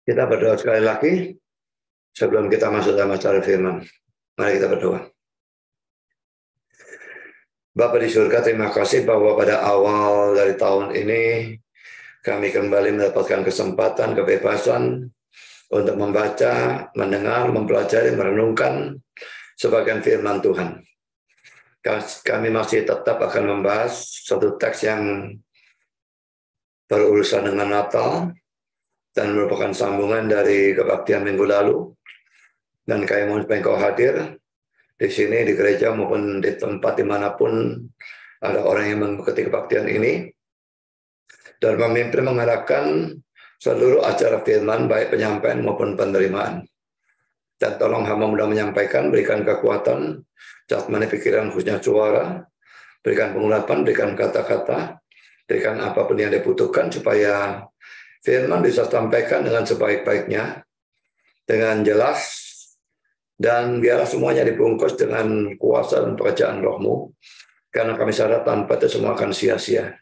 Kita berdoa sekali lagi sebelum kita masuk dalam acara firman. Mari kita berdoa. Bapa di surga, terima kasih bahwa pada awal dari tahun ini kami kembali mendapatkan kesempatan, kebebasan untuk membaca, mendengar, mempelajari, merenungkan sebagian firman Tuhan. Kami masih tetap akan membahas satu teks yang berurusan dengan Natal dan merupakan sambungan dari kebaktian minggu lalu. Dan kami mohon supaya Engkau hadir di sini, di gereja maupun di tempat dimanapun ada orang yang mengikuti kebaktian ini. Dan memimpin mengarahkan seluruh acara firman, baik penyampaian maupun penerimaan. Dan tolong hamba mudah menyampaikan, berikan kekuatan, jasmani pikiran khususnya suara, berikan pengurapan, berikan kata-kata, berikan apapun yang dibutuhkan supaya firman bisa sampaikan dengan sebaik-baiknya, dengan jelas, dan biarlah semuanya dibungkus dengan kuasa dan pekerjaan Roh-Mu, karena kami sadar tanpa itu semua akan sia-sia.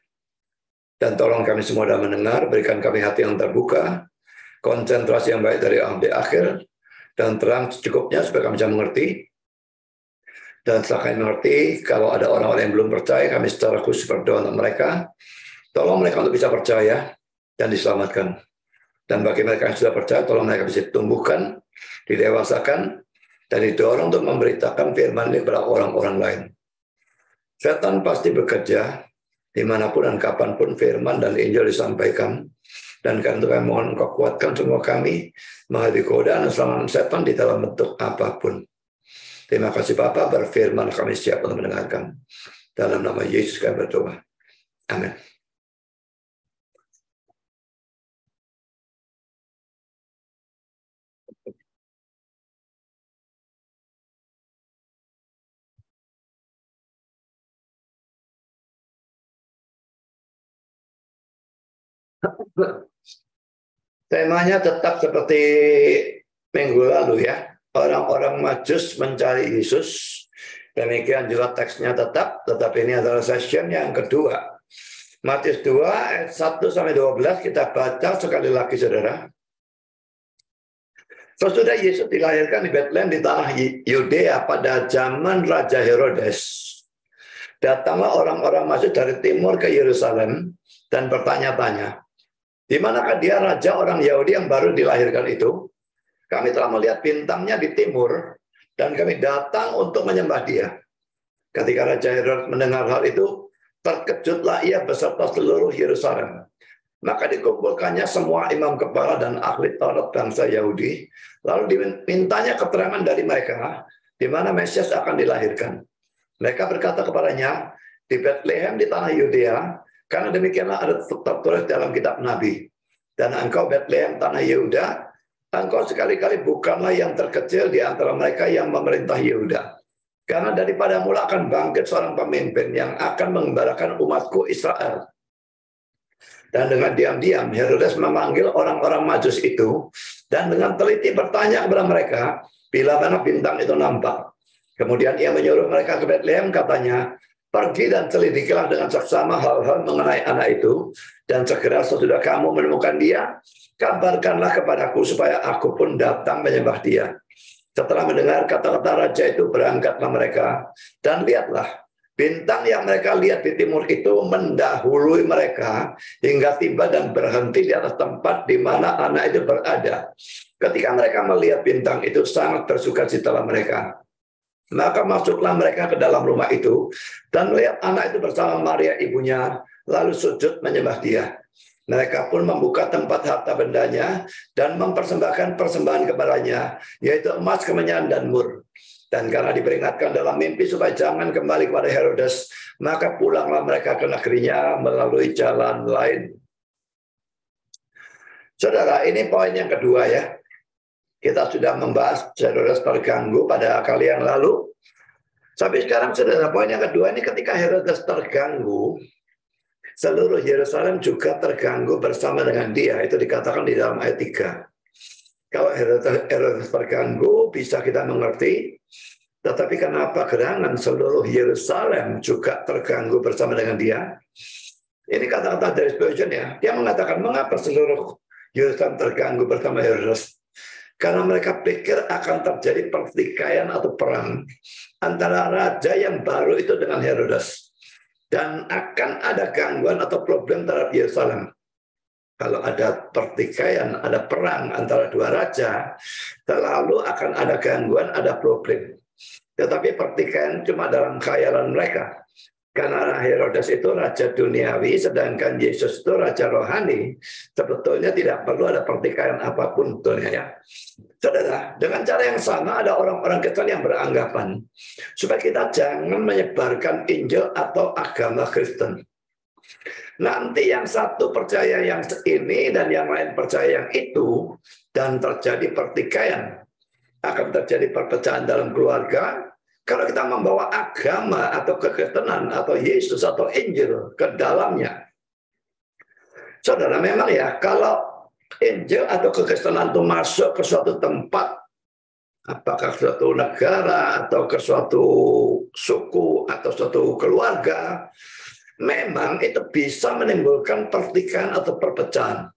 Dan tolong kami semua dalam mendengar, berikan kami hati yang terbuka, konsentrasi yang baik dari awal sampai akhir, dan terang secukupnya supaya kami bisa mengerti. Dan setelah kami mengerti, kalau ada orang-orang yang belum percaya, kami secara khusus berdoa untuk mereka, tolong mereka untuk bisa percaya dan diselamatkan. Dan bagi mereka yang sudah percaya, tolong mereka bisa ditumbuhkan, didewasakan, dan didorong untuk memberitakan firman ini kepada orang-orang lain. Setan pasti bekerja dimanapun dan kapanpun firman dan Injil disampaikan. Dan karena itu kami mohon Engkau kuatkan semua kami menghadapi godaan dan serangan setan di dalam bentuk apapun. Terima kasih Bapa, berfirman kami siap untuk mendengarkan. Dalam nama Yesus kami berdoa. Amin. Temanya tetap seperti minggu lalu ya. Orang-orang Majus mencari Yesus. Demikian juga teksnya tetap, tetapi ini adalah session yang kedua. Matius 2 ayat 1-12 kita baca sekali lagi saudara. Sesudah Yesus dilahirkan di Bethlehem di tanah Yudea pada zaman Raja Herodes. Datanglah orang-orang Majus dari timur ke Yerusalem dan bertanya-tanya, di manakah dia raja orang Yahudi yang baru dilahirkan itu? Kami telah melihat bintangnya di timur, dan kami datang untuk menyembah dia. Ketika Raja Herodes mendengar hal itu, terkejutlah ia beserta seluruh Yerusalem. Maka dikumpulkannya semua imam kepala dan ahli Taurat bangsa Yahudi, lalu dimintanya keterangan dari mereka, di mana Mesias akan dilahirkan. Mereka berkata kepadanya, di Bethlehem di tanah Yudea, karena demikianlah ada tertulis dalam kitab Nabi. Dan engkau Bethlehem tanah Yehuda, engkau sekali-kali bukanlah yang terkecil di antara mereka yang memerintah Yehuda. Karena daripada mula akan bangkit seorang pemimpin yang akan mengembalakan umatku Israel. Dan dengan diam-diam Herodes memanggil orang-orang Majus itu, dan dengan teliti bertanya kepada mereka, bila mana bintang itu nampak. Kemudian ia menyuruh mereka ke Bethlehem, katanya, pergi dan selidikilah dengan seksama hal-hal mengenai anak itu, dan segera sesudah kamu menemukan dia, kabarkanlah kepadaku supaya aku pun datang menyembah dia. Setelah mendengar kata-kata raja itu, berangkatlah mereka, dan lihatlah, bintang yang mereka lihat di timur itu mendahului mereka hingga tiba dan berhenti di atas tempat di mana anak itu berada. Ketika mereka melihat bintang itu, sangat bersukacitalah mereka. Maka masuklah mereka ke dalam rumah itu dan melihat anak itu bersama Maria ibunya, lalu sujud menyembah dia. Mereka pun membuka tempat harta bendanya dan mempersembahkan persembahan kepadanya, yaitu emas, kemenyan, dan mur. Dan karena diperingatkan dalam mimpi supaya jangan kembali kepada Herodes, maka pulanglah mereka ke negerinya melalui jalan lain. Saudara, ini poin yang kedua ya. Kita sudah membahas Herodes terganggu pada kali yang lalu. Tapi sekarang saudara, poin yang kedua ini ketika Herodes terganggu, seluruh Yerusalem juga terganggu bersama dengan dia. Itu dikatakan di dalam ayat 3. Kalau Herodes terganggu, bisa kita mengerti. Tetapi kenapa gerangan seluruh Yerusalem juga terganggu bersama dengan dia? Ini kata-kata dari Spurgeon ya. Dia mengatakan, mengapa seluruh Yerusalem terganggu bersama Herodes. Karena mereka pikir akan terjadi pertikaian atau perang antara raja yang baru itu dengan Herodes. Dan akan ada gangguan atau problem terhadap Yerusalem. Kalau ada pertikaian, ada perang antara dua raja, selalu akan ada gangguan, ada problem. Tetapi pertikaian cuma dalam khayalan mereka. Karena Herodes itu raja duniawi, sedangkan Yesus itu raja rohani. Sebetulnya tidak perlu ada pertikaian apapun, betulnya ya. Saudara, dengan cara yang sama ada orang-orang Kristen yang beranggapan supaya kita jangan menyebarkan Injil atau agama Kristen. Nanti yang satu percaya yang ini dan yang lain percaya yang itu, dan terjadi pertikaian. Akan terjadi perpecahan dalam keluarga. Kalau kita membawa agama atau kekristenan atau Yesus atau Injil ke dalamnya. Saudara, memang ya, kalau Injil atau kekristenan itu masuk ke suatu tempat, apakah suatu negara atau ke suatu suku atau suatu keluarga, memang itu bisa menimbulkan pertikaian atau perpecahan.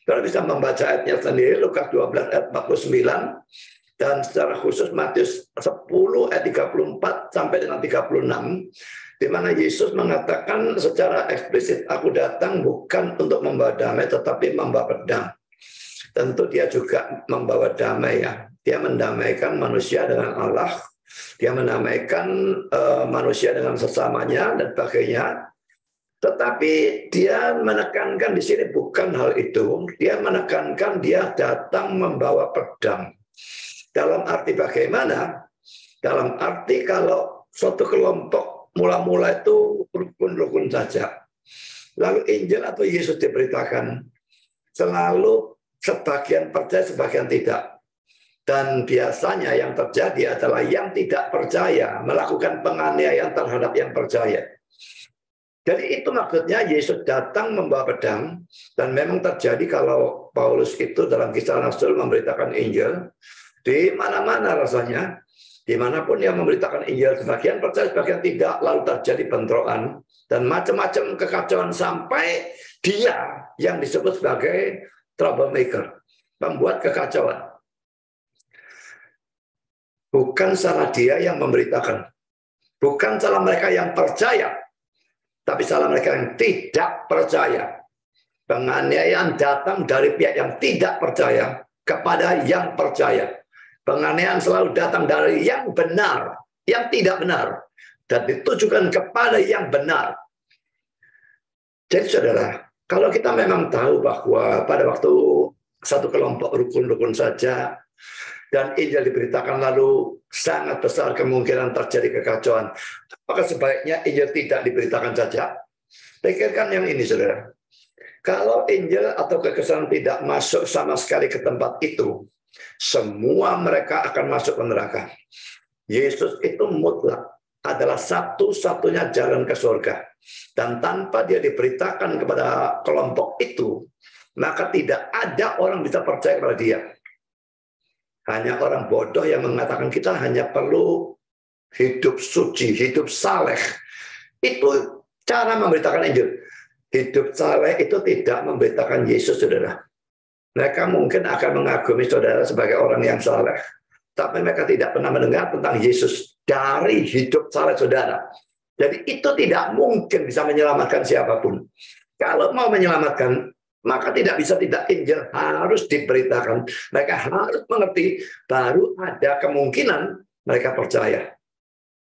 Kalau bisa membaca ayatnya sendiri, Lukas 12 ayat 49, dan secara khusus Matius 10 ayat 34 sampai dengan 36, di mana Yesus mengatakan secara eksplisit, aku datang bukan untuk membawa damai, tetapi membawa pedang. Tentu dia juga membawa damai ya. Dia mendamaikan manusia dengan Allah, dia mendamaikan manusia dengan sesamanya dan sebagainya. Tetapi dia menekankan di sini bukan hal itu. Dia menekankan dia datang membawa pedang. Dalam arti bagaimana? Dalam arti kalau suatu kelompok mula-mula itu rukun-rukun saja. Lalu Injil atau Yesus diberitakan. Selalu sebagian percaya, sebagian tidak. Dan biasanya yang terjadi adalah yang tidak percaya melakukan penganiayaan terhadap yang percaya. Jadi itu maksudnya Yesus datang membawa pedang. Dan memang terjadi kalau Paulus itu dalam Kisah Rasul memberitakan Injil. Di mana-mana rasanya, dimanapun yang memberitakan Injil, sebagian percaya, sebagian tidak, lalu terjadi bentrokan dan macam-macam kekacauan sampai dia yang disebut sebagai troublemaker, pembuat kekacauan. Bukan salah dia yang memberitakan, bukan salah mereka yang percaya, tapi salah mereka yang tidak percaya. Penganiayaan datang dari pihak yang tidak percaya kepada yang percaya. Penganiayaan selalu datang dari yang benar, yang tidak benar, dan ditujukan kepada yang benar. Jadi saudara, kalau kita memang tahu bahwa pada waktu satu kelompok rukun-rukun saja, dan Injil diberitakan lalu sangat besar kemungkinan terjadi kekacauan, apakah sebaiknya Injil tidak diberitakan saja? Pikirkan yang ini saudara. Kalau Injil atau kekristenan tidak masuk sama sekali ke tempat itu, semua mereka akan masuk ke neraka. Yesus itu mutlak adalah satu-satunya jalan ke surga. Dan tanpa dia diberitakan kepada kelompok itu, maka tidak ada orang bisa percaya kepada dia. Hanya orang bodoh yang mengatakan kita hanya perlu hidup suci, hidup saleh. Itu cara memberitakan Injil. Hidup saleh itu tidak memberitakan Yesus, saudara. Mereka mungkin akan mengagumi saudara sebagai orang yang saleh, tapi mereka tidak pernah mendengar tentang Yesus dari hidup saleh saudara. Jadi itu tidak mungkin bisa menyelamatkan siapapun. Kalau mau menyelamatkan, maka tidak bisa tidak, Injil harus diberitakan. Mereka harus mengerti, baru ada kemungkinan mereka percaya.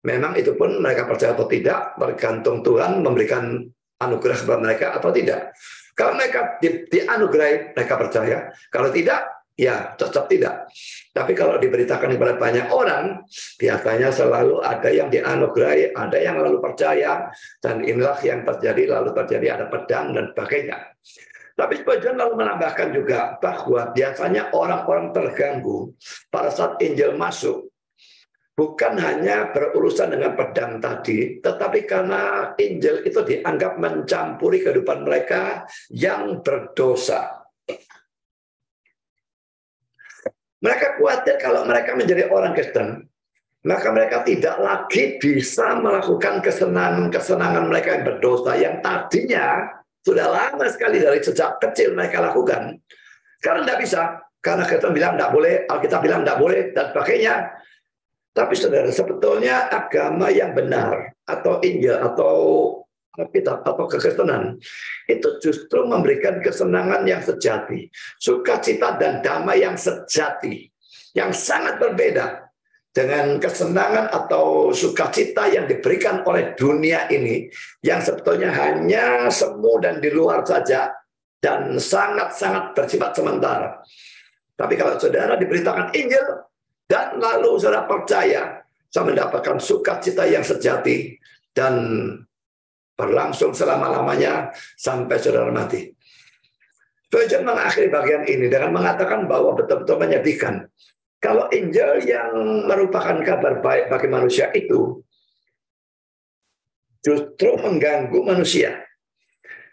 Memang itu pun mereka percaya atau tidak, tergantung Tuhan memberikan anugerah kepada mereka atau tidak. Kalau mereka dianugerahi, mereka percaya. Kalau tidak, ya tetap tidak. Tapi kalau diberitakan kepada banyak orang, biasanya selalu ada yang dianugerahi, ada yang lalu percaya, dan inilah yang terjadi, lalu terjadi ada pedang dan sebagainya. Tapi sebagian lalu menambahkan juga bahwa biasanya orang-orang terganggu pada saat Injil masuk, bukan hanya berurusan dengan pedang tadi, tetapi karena Injil itu dianggap mencampuri kehidupan mereka yang berdosa. Mereka khawatir kalau mereka menjadi orang Kristen, maka mereka tidak lagi bisa melakukan kesenangan-kesenangan mereka yang berdosa, yang tadinya sudah lama sekali dari sejak kecil mereka lakukan. Sekarang tidak bisa, karena kita bilang tidak boleh, Alkitab bilang tidak boleh, dan sebagainya. Tapi saudara, sebetulnya agama yang benar, atau Injil, atau Alkitab, atau kekristenan, itu justru memberikan kesenangan yang sejati, sukacita dan damai yang sejati, yang sangat berbeda dengan kesenangan atau sukacita yang diberikan oleh dunia ini, yang sebetulnya hanya semu dan di luar saja, dan sangat-sangat bersifat sementara. Tapi kalau saudara diberitakan Injil, dan lalu saudara percaya, saya mendapatkan sukacita yang sejati, dan berlangsung selama-lamanya sampai saudara mati. Spurgeon mengakhiri bagian ini dengan mengatakan bahwa betul-betul menyedihkan. Kalau Injil yang merupakan kabar baik bagi manusia itu justru mengganggu manusia.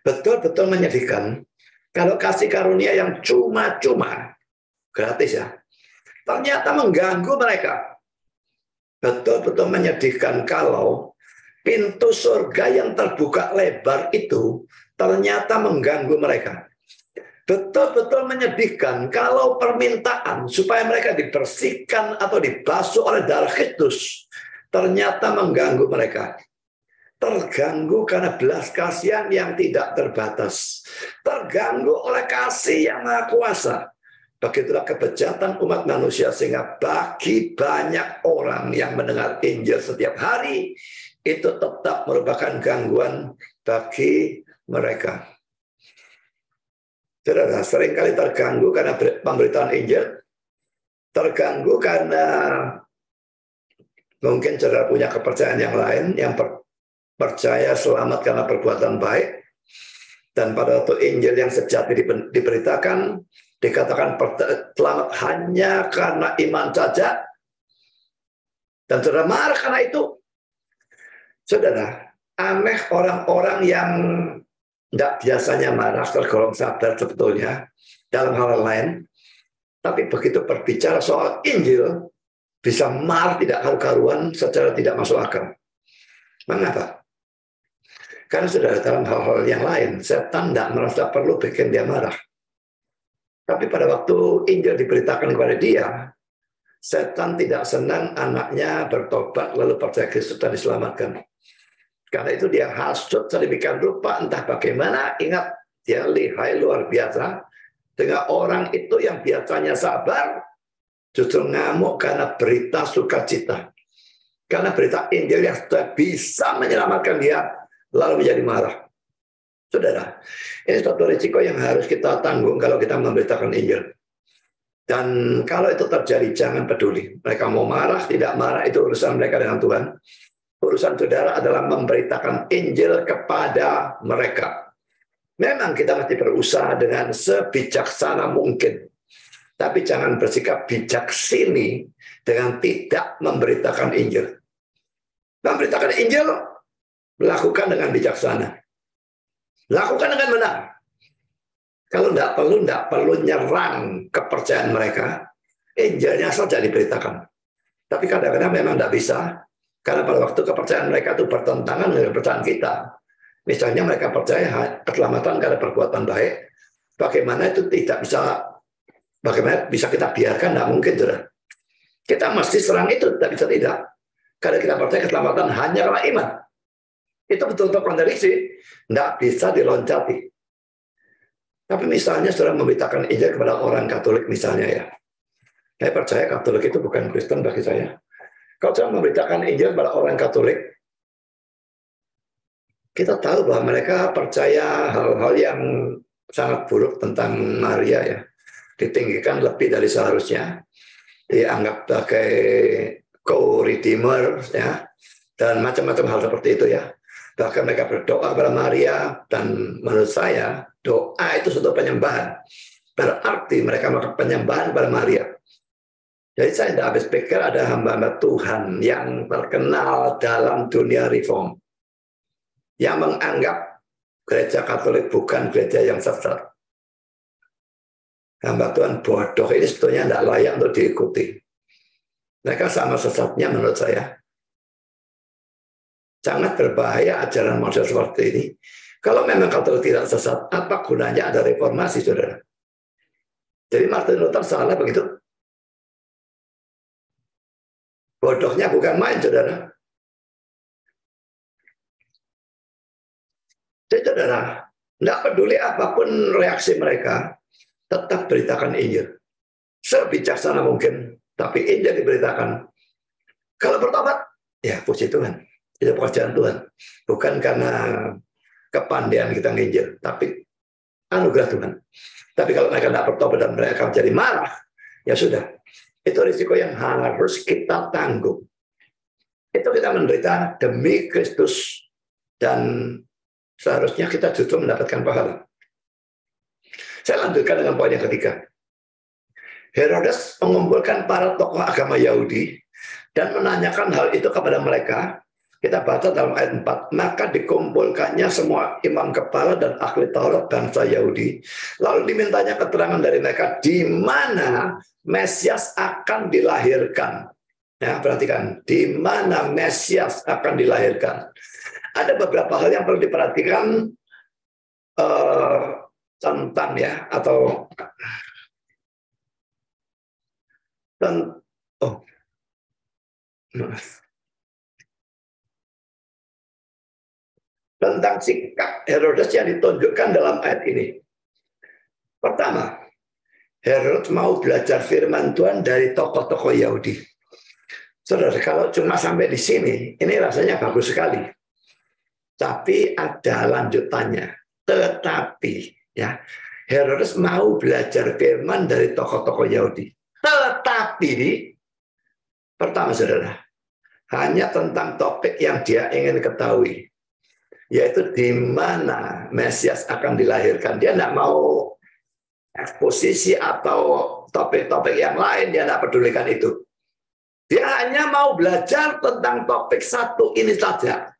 Betul-betul menyedihkan kalau kasih karunia yang cuma-cuma, gratis ya, ternyata mengganggu mereka. Betul-betul menyedihkan kalau pintu surga yang terbuka lebar itu ternyata mengganggu mereka. Betul-betul menyedihkan kalau permintaan supaya mereka dibersihkan atau dibasuh oleh darah Kristus ternyata mengganggu mereka. Terganggu karena belas kasihan yang tidak terbatas. Terganggu oleh kasih yang maha kuasa. Begitulah kebejatan umat manusia, sehingga bagi banyak orang yang mendengar Injil setiap hari, itu tetap merupakan gangguan bagi mereka. Saudara, seringkali terganggu karena pemberitaan Injil, terganggu karena mungkin saudara punya kepercayaan yang lain, yang percaya selamat karena perbuatan baik, dan pada waktu Injil yang sejati diberitakan, dikatakan selamat hanya karena iman saja, dan saudara marah karena itu. Saudara, aneh orang-orang yang tidak biasanya marah, tergolong sabar sebetulnya dalam hal lain, tapi begitu berbicara soal Injil bisa marah tidak karu-karuan secara tidak masuk akal. Mengapa? Karena saudara, dalam hal-hal yang lain setan tidak merasa perlu bikin dia marah. Tapi pada waktu Injil diberitakan kepada dia, setan tidak senang anaknya bertobat lalu percaya Kristus dan diselamatkan. Karena itu dia hasut sedemikian rupa, entah bagaimana. Ingat, dia lihai luar biasa. Dengan orang itu yang biasanya sabar, justru ngamuk karena berita sukacita. Karena berita Injil yang sudah bisa menyelamatkan dia, lalu menjadi marah. Saudara, ini suatu risiko yang harus kita tanggung kalau kita memberitakan Injil. Dan kalau itu terjadi, jangan peduli. Mereka mau marah, tidak marah, itu urusan mereka dengan Tuhan. Urusan saudara adalah memberitakan Injil kepada mereka. Memang kita mesti berusaha dengan sebijaksana mungkin. Tapi jangan bersikap bijaksini dengan tidak memberitakan Injil. Memberitakan Injil, lakukan dengan bijaksana. Lakukan dengan benar. Kalau tidak perlu nyerang kepercayaan mereka. Injilnya saja diberitakan. Tapi kadang-kadang memang tidak bisa. Karena pada waktu kepercayaan mereka itu bertentangan dengan kepercayaan kita. Misalnya mereka percaya keselamatan karena perbuatan baik. Bagaimana itu tidak bisa, bagaimana bisa kita biarkan? Tidak mungkin, saudara. Kita mesti serang itu, tidak bisa tidak. Karena kita percaya keselamatan hanya karena iman. Itu betul-betul kontradiksi. Tidak bisa diloncati. Tapi misalnya saudara memberitakan Injil kepada orang Katolik misalnya ya. Saya percaya Katolik itu bukan Kristen bagi saya. Kalau saya memberitakan Injil kepada orang Katolik, kita tahu bahwa mereka percaya hal-hal yang sangat buruk tentang Maria ya. Ditinggikan lebih dari seharusnya. Dianggap sebagai co-redeemer ya. Dan macam-macam hal seperti itu ya. Bahkan mereka berdoa kepada Maria, dan menurut saya doa itu suatu penyembahan. Berarti mereka melakukan penyembahan kepada Maria. Jadi saya tidak habis pikir ada hamba-hamba Tuhan yang terkenal dalam dunia reform yang menganggap gereja Katolik bukan gereja yang sesat. Hamba Tuhan bodoh ini sebetulnya tidak layak untuk diikuti. Mereka sama sesatnya menurut saya. Sangat berbahaya ajaran model seperti ini. Kalau memang Katolik tidak sesat, apa gunanya ada reformasi, saudara? Jadi Martin Luther salah begitu? Bodohnya bukan main, saudara. Jadi saudara, tidak peduli apapun reaksi mereka, tetap beritakan Injil. Sebijaksana mungkin, tapi Injil diberitakan. Kalau bertobat, ya puji Tuhan. Itu pekerjaan Tuhan. Bukan karena kepandaian kita nginjil, tapi anugerah Tuhan. Tapi kalau mereka tidak bertobat dan mereka menjadi marah, ya sudah. Itu risiko yang harus kita tanggung. Itu kita menderita demi Kristus, dan seharusnya kita justru mendapatkan pahala. Saya lanjutkan dengan poin yang ketiga. Herodes mengumpulkan para tokoh agama Yahudi dan menanyakan hal itu kepada mereka. Kita baca dalam ayat 4. Maka dikumpulkannya semua imam kepala dan ahli Taurat bangsa Yahudi. Lalu dimintanya keterangan dari mereka di mana Mesias akan dilahirkan. Ya, perhatikan, di mana Mesias akan dilahirkan. Ada beberapa hal yang perlu diperhatikan tentang ya, atau tentang sikap Herodes yang ditunjukkan dalam ayat ini. Pertama, Herodes mau belajar firman Tuhan dari tokoh-tokoh Yahudi. Saudara, kalau cuma sampai di sini, ini rasanya bagus sekali. Tapi ada lanjutannya. Tetapi, ya, Herodes mau belajar firman dari tokoh-tokoh Yahudi. Tetapi, pertama saudara, hanya tentang topik yang dia ingin ketahui, yaitu di mana Mesias akan dilahirkan. Dia tidak mau eksposisi atau topik-topik yang lain, dia tidak pedulikan itu. Dia hanya mau belajar tentang topik satu ini saja,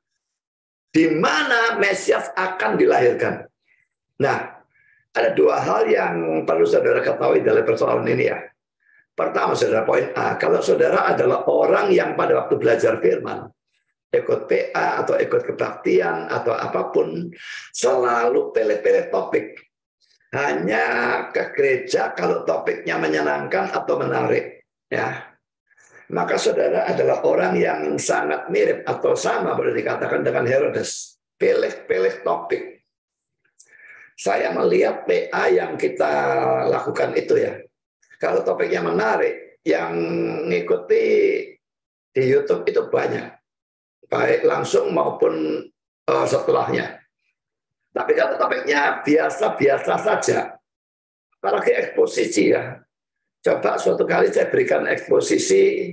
di mana Mesias akan dilahirkan. Nah, ada dua hal yang perlu saudara ketahui dalam persoalan ini ya. Pertama, saudara, poin A, kalau saudara adalah orang yang pada waktu belajar firman, ikut PA atau ikut kebaktian atau apapun, selalu pilih-pilih topik. Hanya ke gereja kalau topiknya menyenangkan atau menarik. Ya, maka saudara adalah orang yang sangat mirip atau sama boleh dikatakan dengan Herodes. Pilih-pilih topik. Saya melihat PA yang kita lakukan itu ya. Kalau topiknya menarik, yang ngikuti di YouTube itu banyak. Baik langsung maupun setelahnya. Tapi kalau topiknya biasa-biasa saja, apalagi eksposisi ya. Coba suatu kali saya berikan eksposisi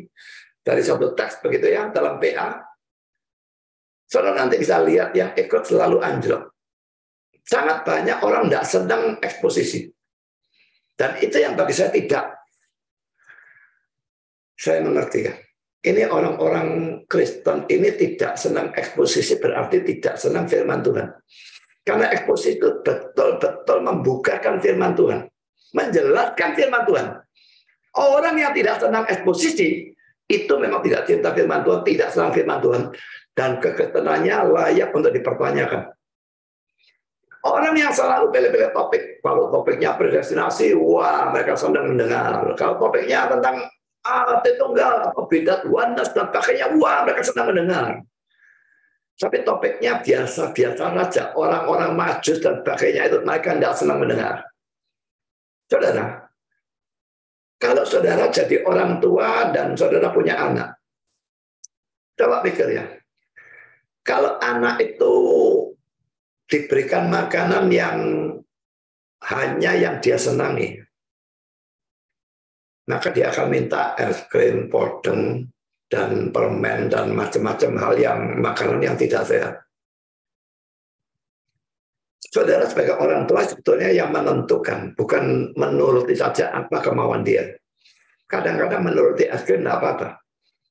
dari suatu teks begitu ya, dalam PA. Saudara nanti bisa lihat yang ikut selalu anjlok. Sangat banyak orang tidak senang eksposisi. Dan itu yang bagi saya tidak. Saya mengerti kan. Ini orang-orang Kristen ini tidak senang eksposisi berarti tidak senang firman Tuhan. Karena eksposisi itu betul-betul membukakan firman Tuhan. Menjelaskan firman Tuhan. Orang yang tidak senang eksposisi, itu memang tidak cinta firman Tuhan, tidak senang firman Tuhan. Dan kekristenannya layak untuk dipertanyakan. Orang yang selalu pilih-pilih topik. Kalau topiknya predestinasi, wah mereka senang mendengar. Kalau topiknya tentang Tritunggal, atau bidat, oneness, dan pakainya, wah mereka senang mendengar. Tapi topiknya biasa-biasa saja. Orang-orang Majus dan pakainya itu mereka tidak senang mendengar. Saudara, kalau saudara jadi orang tua dan saudara punya anak, coba pikir ya. Kalau anak itu diberikan makanan yang hanya yang dia senangi, maka dia akan minta es krim, podeng, dan permen, dan macam-macam hal yang makanan yang tidak sehat. Saudara sebagai orang tua sebetulnya yang menentukan, bukan menuruti saja apa kemauan dia. Kadang-kadang menuruti es krim tidak apa-apa,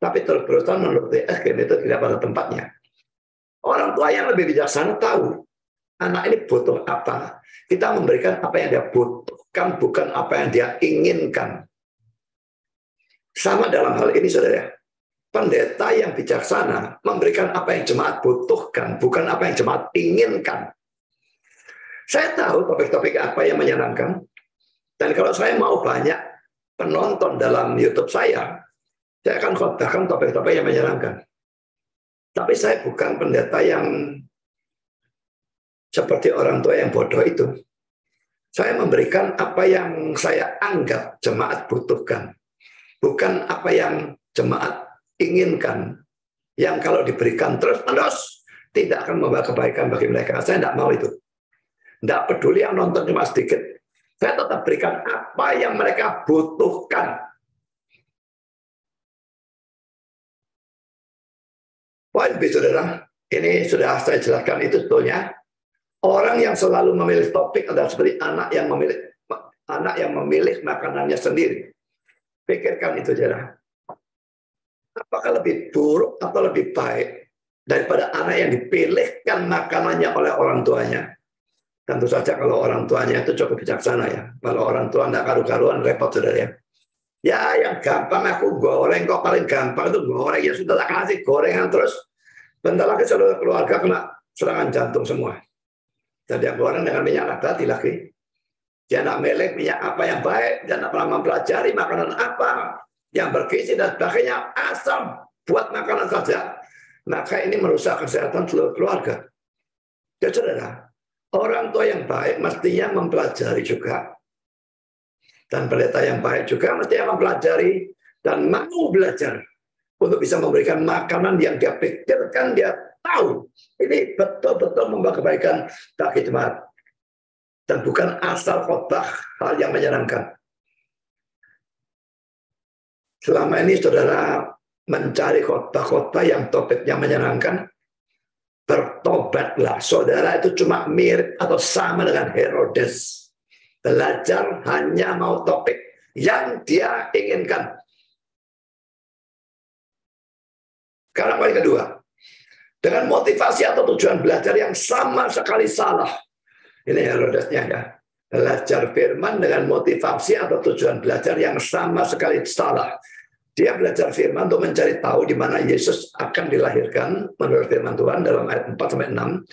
tapi terus-terusan menuruti es krim itu tidak pada tempatnya. Orang tua yang lebih bijaksana tahu anak ini butuh apa. Kita memberikan apa yang dia butuhkan, bukan apa yang dia inginkan. Sama dalam hal ini, saudara. Pendeta yang bijaksana memberikan apa yang jemaat butuhkan, bukan apa yang jemaat inginkan. Saya tahu topik-topik apa yang menyenangkan. Dan kalau saya mau banyak penonton dalam YouTube saya akan khotbahkan topik-topik yang menyenangkan. Tapi saya bukan pendeta yang seperti orang tua yang bodoh itu. Saya memberikan apa yang saya anggap jemaat butuhkan. Bukan apa yang jemaat inginkan. Yang kalau diberikan terus-menerus tidak akan membawa kebaikan bagi mereka. Saya tidak mau itu. Tidak peduli yang nonton cuma sedikit. Saya tetap berikan apa yang mereka butuhkan. Poin B, saudara, ini sudah saya jelaskan itu sebetulnya. Orang yang selalu memilih topik adalah seperti anak yang memilih makanannya sendiri. Pikirkan itu, saudara. Apakah lebih buruk atau lebih baik daripada anak yang dipilihkan makanannya oleh orang tuanya? Tentu saja kalau orang tuanya itu cukup bijaksana ya. Kalau orang tua tidak karu-karuan, repot, saudara ya. Ya, yang gampang aku goreng, kok paling gampang itu goreng. Ya sudah, tak kasih gorengan terus. Bentar lagi saudara keluarga kena serangan jantung semua. Dan dia goreng dengan minyak nabati lagi. Dia nak milih minyak apa yang baik, dia nak pernah mempelajari makanan apa yang bergizi dan sebagainya, asam buat makanan saja. Maka ini merusak kesehatan seluruh keluarga. Jadi saudara, orang tua yang baik mestinya mempelajari juga. Dan pendeta yang baik juga mestinya mempelajari dan mau belajar untuk bisa memberikan makanan yang dia pikirkan, dia tahu ini betul-betul membawa kebaikan bagi jemaat. Dan bukan asal khotbah hal yang menyenangkan. Selama ini saudara mencari khotbah-khotbah yang topiknya menyenangkan, bertobatlah. Saudara itu cuma mirip atau sama dengan Herodes. Belajar hanya mau topik yang dia inginkan. Sekarang poin kedua. Dengan motivasi atau tujuan belajar yang sama sekali salah. Ini Herodesnya ya. Belajar firman dengan motivasi atau tujuan belajar yang sama sekali salah. Dia belajar firman untuk mencari tahu di mana Yesus akan dilahirkan menurut firman Tuhan dalam ayat 4-6.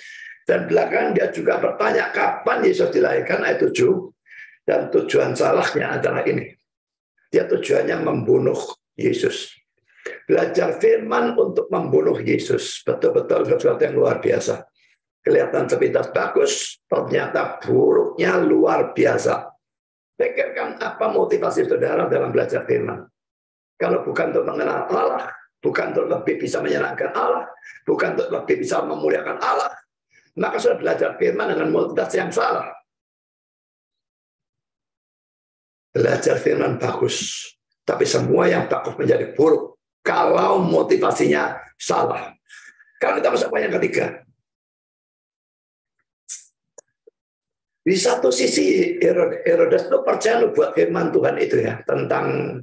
Dan belakangan dia juga bertanya kapan Yesus dilahirkan, ayat 7. Dan tujuan salahnya adalah ini. Dia tujuannya membunuh Yesus. Belajar firman untuk membunuh Yesus. Betul-betul sesuatu yang luar biasa. Kelihatan sepintas bagus, ternyata buruknya luar biasa. Pikirkan apa motivasi saudara dalam belajar firman. Kalau bukan untuk mengenal Allah, bukan untuk lebih bisa menyenangkan Allah, bukan untuk lebih bisa memuliakan Allah, maka sudah belajar firman dengan motivasi yang salah. Belajar firman bagus, tapi semua yang bagus menjadi buruk kalau motivasinya salah. Kalau kita masuk poin yang ketiga. Di satu sisi Herodes itu percaya buat firman Tuhan itu ya, tentang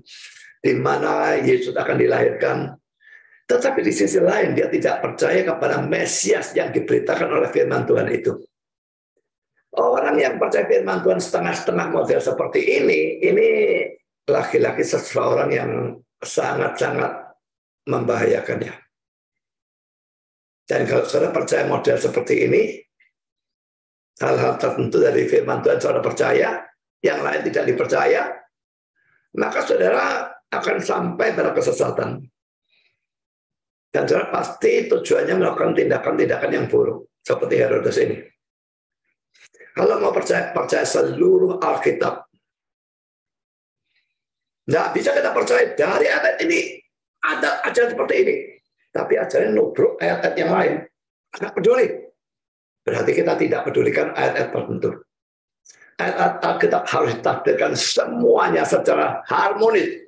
di mana Yesus akan dilahirkan. Tetapi di sisi lain dia tidak percaya kepada Mesias yang diberitakan oleh firman Tuhan itu. Orang yang percaya firman Tuhan setengah-setengah model seperti ini laki-laki seseorang yang sangat-sangat membahayakan ya. Dan kalau saudara percaya model seperti ini, hal-hal tertentu dari firman Tuhan saudara percaya, yang lain tidak dipercaya, maka saudara akan sampai pada kesesatan. Dan saudara pasti tujuannya melakukan tindakan-tindakan yang buruk, seperti Herodes ini. Kalau mau percaya seluruh Alkitab, nggak bisa kita percaya dari ayat ini, ada ajaran seperti ini. Tapi ajaran nubruk ayat-ayat yang lain. Nggak peduli. Berarti kita tidak pedulikan ayat-ayat tertentu. Ayat-ayat Alkitab harus ditafsirkan semuanya secara harmonis.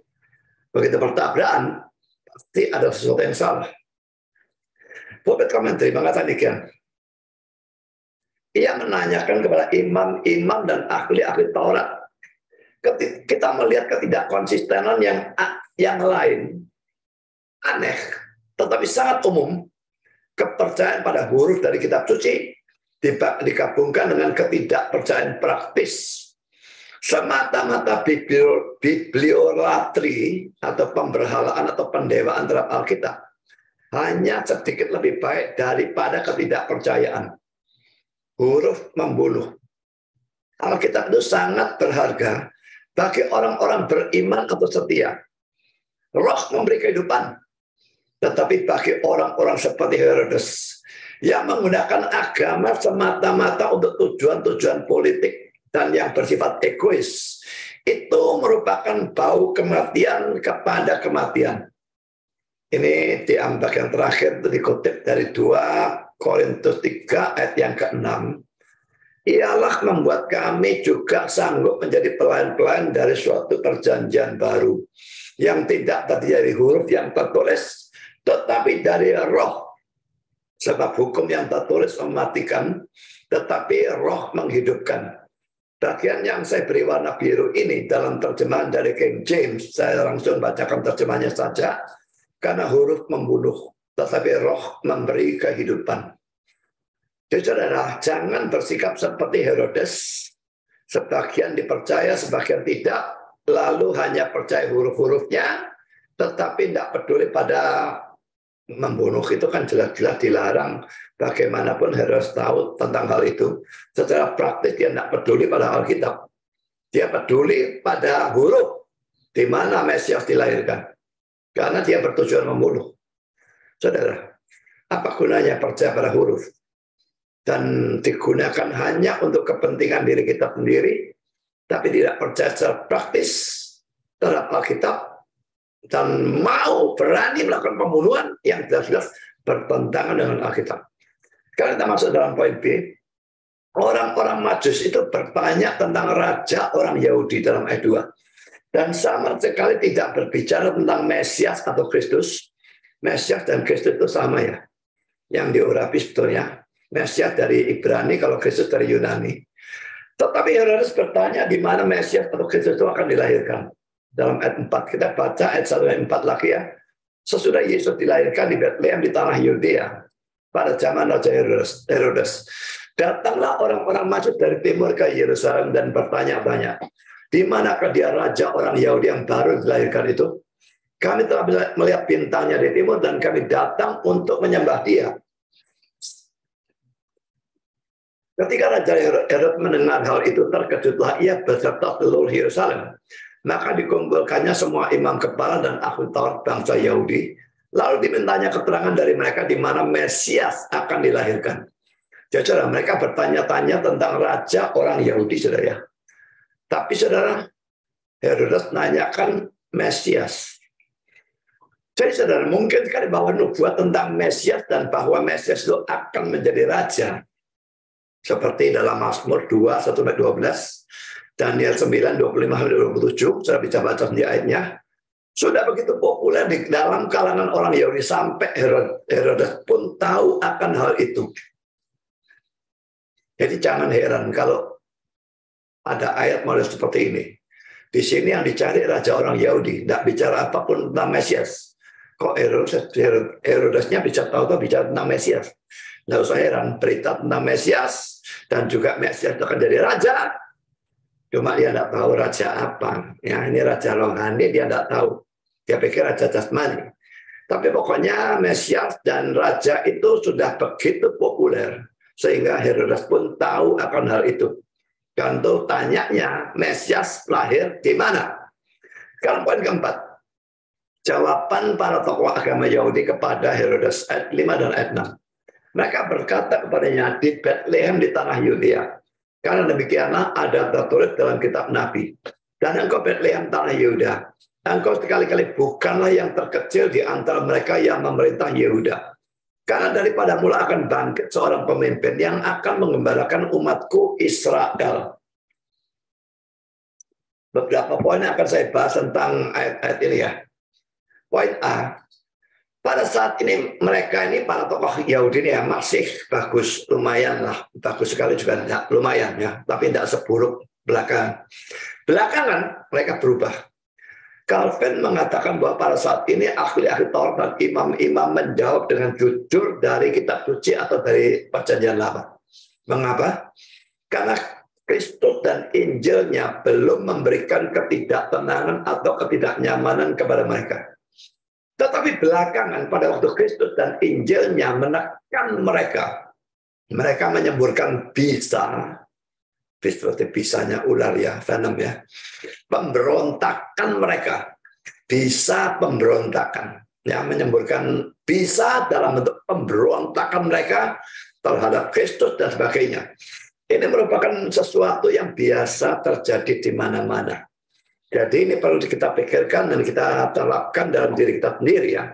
Begitu bertabrakan, pasti ada sesuatu yang salah. Pulpit Commentary mengatakan demikian. Ia menanyakan kepada imam-imam dan ahli-ahli Taurat. Kita melihat ketidakkonsistenan yang lain. Aneh, tetapi sangat umum. Kepercayaan pada huruf dari kitab suci digabungkan dengan ketidakpercayaan praktis. Semata-mata bibliolatri atau pemberhalaan atau pendewaan terhadap Alkitab hanya sedikit lebih baik daripada ketidakpercayaan. Huruf membunuh. Alkitab itu sangat berharga Bagi orang-orang beriman atau setia, roh memberi kehidupan. Tetapi bagi orang-orang seperti Herodes yang menggunakan agama semata-mata untuk tujuan-tujuan politik dan yang bersifat egois, itu merupakan bau kematian kepada kematian. Ini di bagian terakhir itu dikutip dari 2 Korintus 3 ayat yang ke-6. Ialah membuat kami juga sanggup menjadi pelayan-pelayan dari suatu perjanjian baru yang tidak terdiri dari huruf yang tertulis, tetapi dari roh. Sebab hukum yang tertulis mematikan, tetapi roh menghidupkan. Bagian yang saya beri warna biru ini dalam terjemahan dari King James, saya langsung bacakan terjemahannya saja, karena huruf membunuh, tetapi roh memberi kehidupan. Jadi saudara, jangan bersikap seperti Herodes, sebagian dipercaya, sebagian tidak, lalu hanya percaya huruf-hurufnya, tetapi tidak peduli pada membunuh. Itu kan jelas-jelas dilarang. Bagaimanapun Herodes tahu tentang hal itu. Secara praktis dia tidak peduli pada Alkitab. Dia peduli pada huruf, di mana Mesias dilahirkan. Karena dia bertujuan membunuh. Saudara, apa gunanya percaya pada huruf? Dan digunakan hanya untuk kepentingan diri kita sendiri, tapi tidak percaya secara praktis terhadap Alkitab, dan mau berani melakukan pembunuhan yang jelas-jelas bertentangan dengan Alkitab. Sekarang kita masuk dalam poin B. Orang-orang Majus itu bertanya tentang raja orang Yahudi dalam ayat 2. Dan sama sekali tidak berbicara tentang Mesias atau Kristus. Mesias dan Kristus itu sama ya. Yang diurapi sebetulnya. Mesias dari Ibrani, kalau Kristus dari Yunani. Tetapi Herodes bertanya di mana Mesias atau Kristus itu akan dilahirkan. Dalam ayat 4, kita baca ayat 1 dan 4 lagi ya. Sesudah Yesus dilahirkan di Betlehem di tanah Yudea pada zaman Raja Herodes. Datanglah orang-orang Majus dari timur ke Yerusalem dan bertanya-tanya, di manakah dia raja orang Yahudi yang baru dilahirkan itu? Kami telah melihat bintangnya di timur dan kami datang untuk menyembah dia. Ketika Raja Herodes mendengar hal itu, terkejutlah ia beserta seluruh Yerusalem. Maka dikumpulkannya semua imam kepala dan ahli Taurat bangsa Yahudi. Lalu dimintanya keterangan dari mereka di mana Mesias akan dilahirkan. Jadi saudara, mereka bertanya-tanya tentang raja orang Yahudi, saudara ya. Tapi saudara, Herodes nanyakan Mesias. Jadi saudara, mungkin sekali bahwa nubuat tentang Mesias dan bahwa Mesias itu akan menjadi raja. Seperti dalam Mazmur 2, 1-12, Daniel 9, 25-27, saya bisa baca di ayatnya. Sudah begitu populer di dalam kalangan orang Yahudi sampai Herodes pun tahu akan hal itu. Jadi jangan heran kalau ada ayat model seperti ini. Di sini yang dicari raja orang Yahudi, tidak bicara apapun tentang Mesias. Kok Herodesnya bisa tahu bicara tentang Mesias? Nggak usah heran, berita tentang Mesias dan juga Mesias akan jadi raja. Cuma dia tidak tahu raja apa. Ya, ini raja rohani, dia tidak tahu. Dia pikir raja jasmani. Tapi pokoknya Mesias dan raja itu sudah begitu populer. Sehingga Herodes pun tahu akan hal itu. Dan tuh tanyanya, Mesias lahir di mana? Sekarang poin keempat. Jawaban para tokoh agama Yahudi kepada Herodes ayat 5 dan ayat 6. Mereka berkata kepadanya, di Betlehem di tanah Yudea. Karena demikianlah ada tertulis dalam kitab Nabi. Dan engkau Betlehem tanah Yehuda, engkau sekali-kali bukanlah yang terkecil di antara mereka yang memerintah Yehuda. Karena daripada mula akan bangkit seorang pemimpin yang akan mengembalakan umatku Israel. Beberapa poin yang akan saya bahas tentang ayat-ayat ini ya. Poin A. Pada saat ini mereka ini para tokoh Yahudi ini ya masih bagus, lumayan lah, bagus sekali juga enggak, lumayan ya, tapi tidak seburuk belakangan. Belakangan mereka berubah. Calvin mengatakan bahwa pada saat ini ahli-ahli Taurat dan imam-imam menjawab dengan jujur dari kitab suci atau dari perjanjian lama. Mengapa? Karena Kristus dan Injilnya belum memberikan ketidaktenangan atau ketidaknyamanan kepada mereka. Tetapi belakangan pada waktu Kristus dan Injilnya menekan mereka. Mereka menyemburkan bisa seperti bisanya ular ya, venom ya. Pemberontakan mereka, bisa pemberontakan, yang menyemburkan bisa dalam bentuk pemberontakan mereka terhadap Kristus dan sebagainya. Ini merupakan sesuatu yang biasa terjadi di mana-mana. Jadi ini perlu kita pikirkan dan kita terapkan dalam diri kita sendiri ya.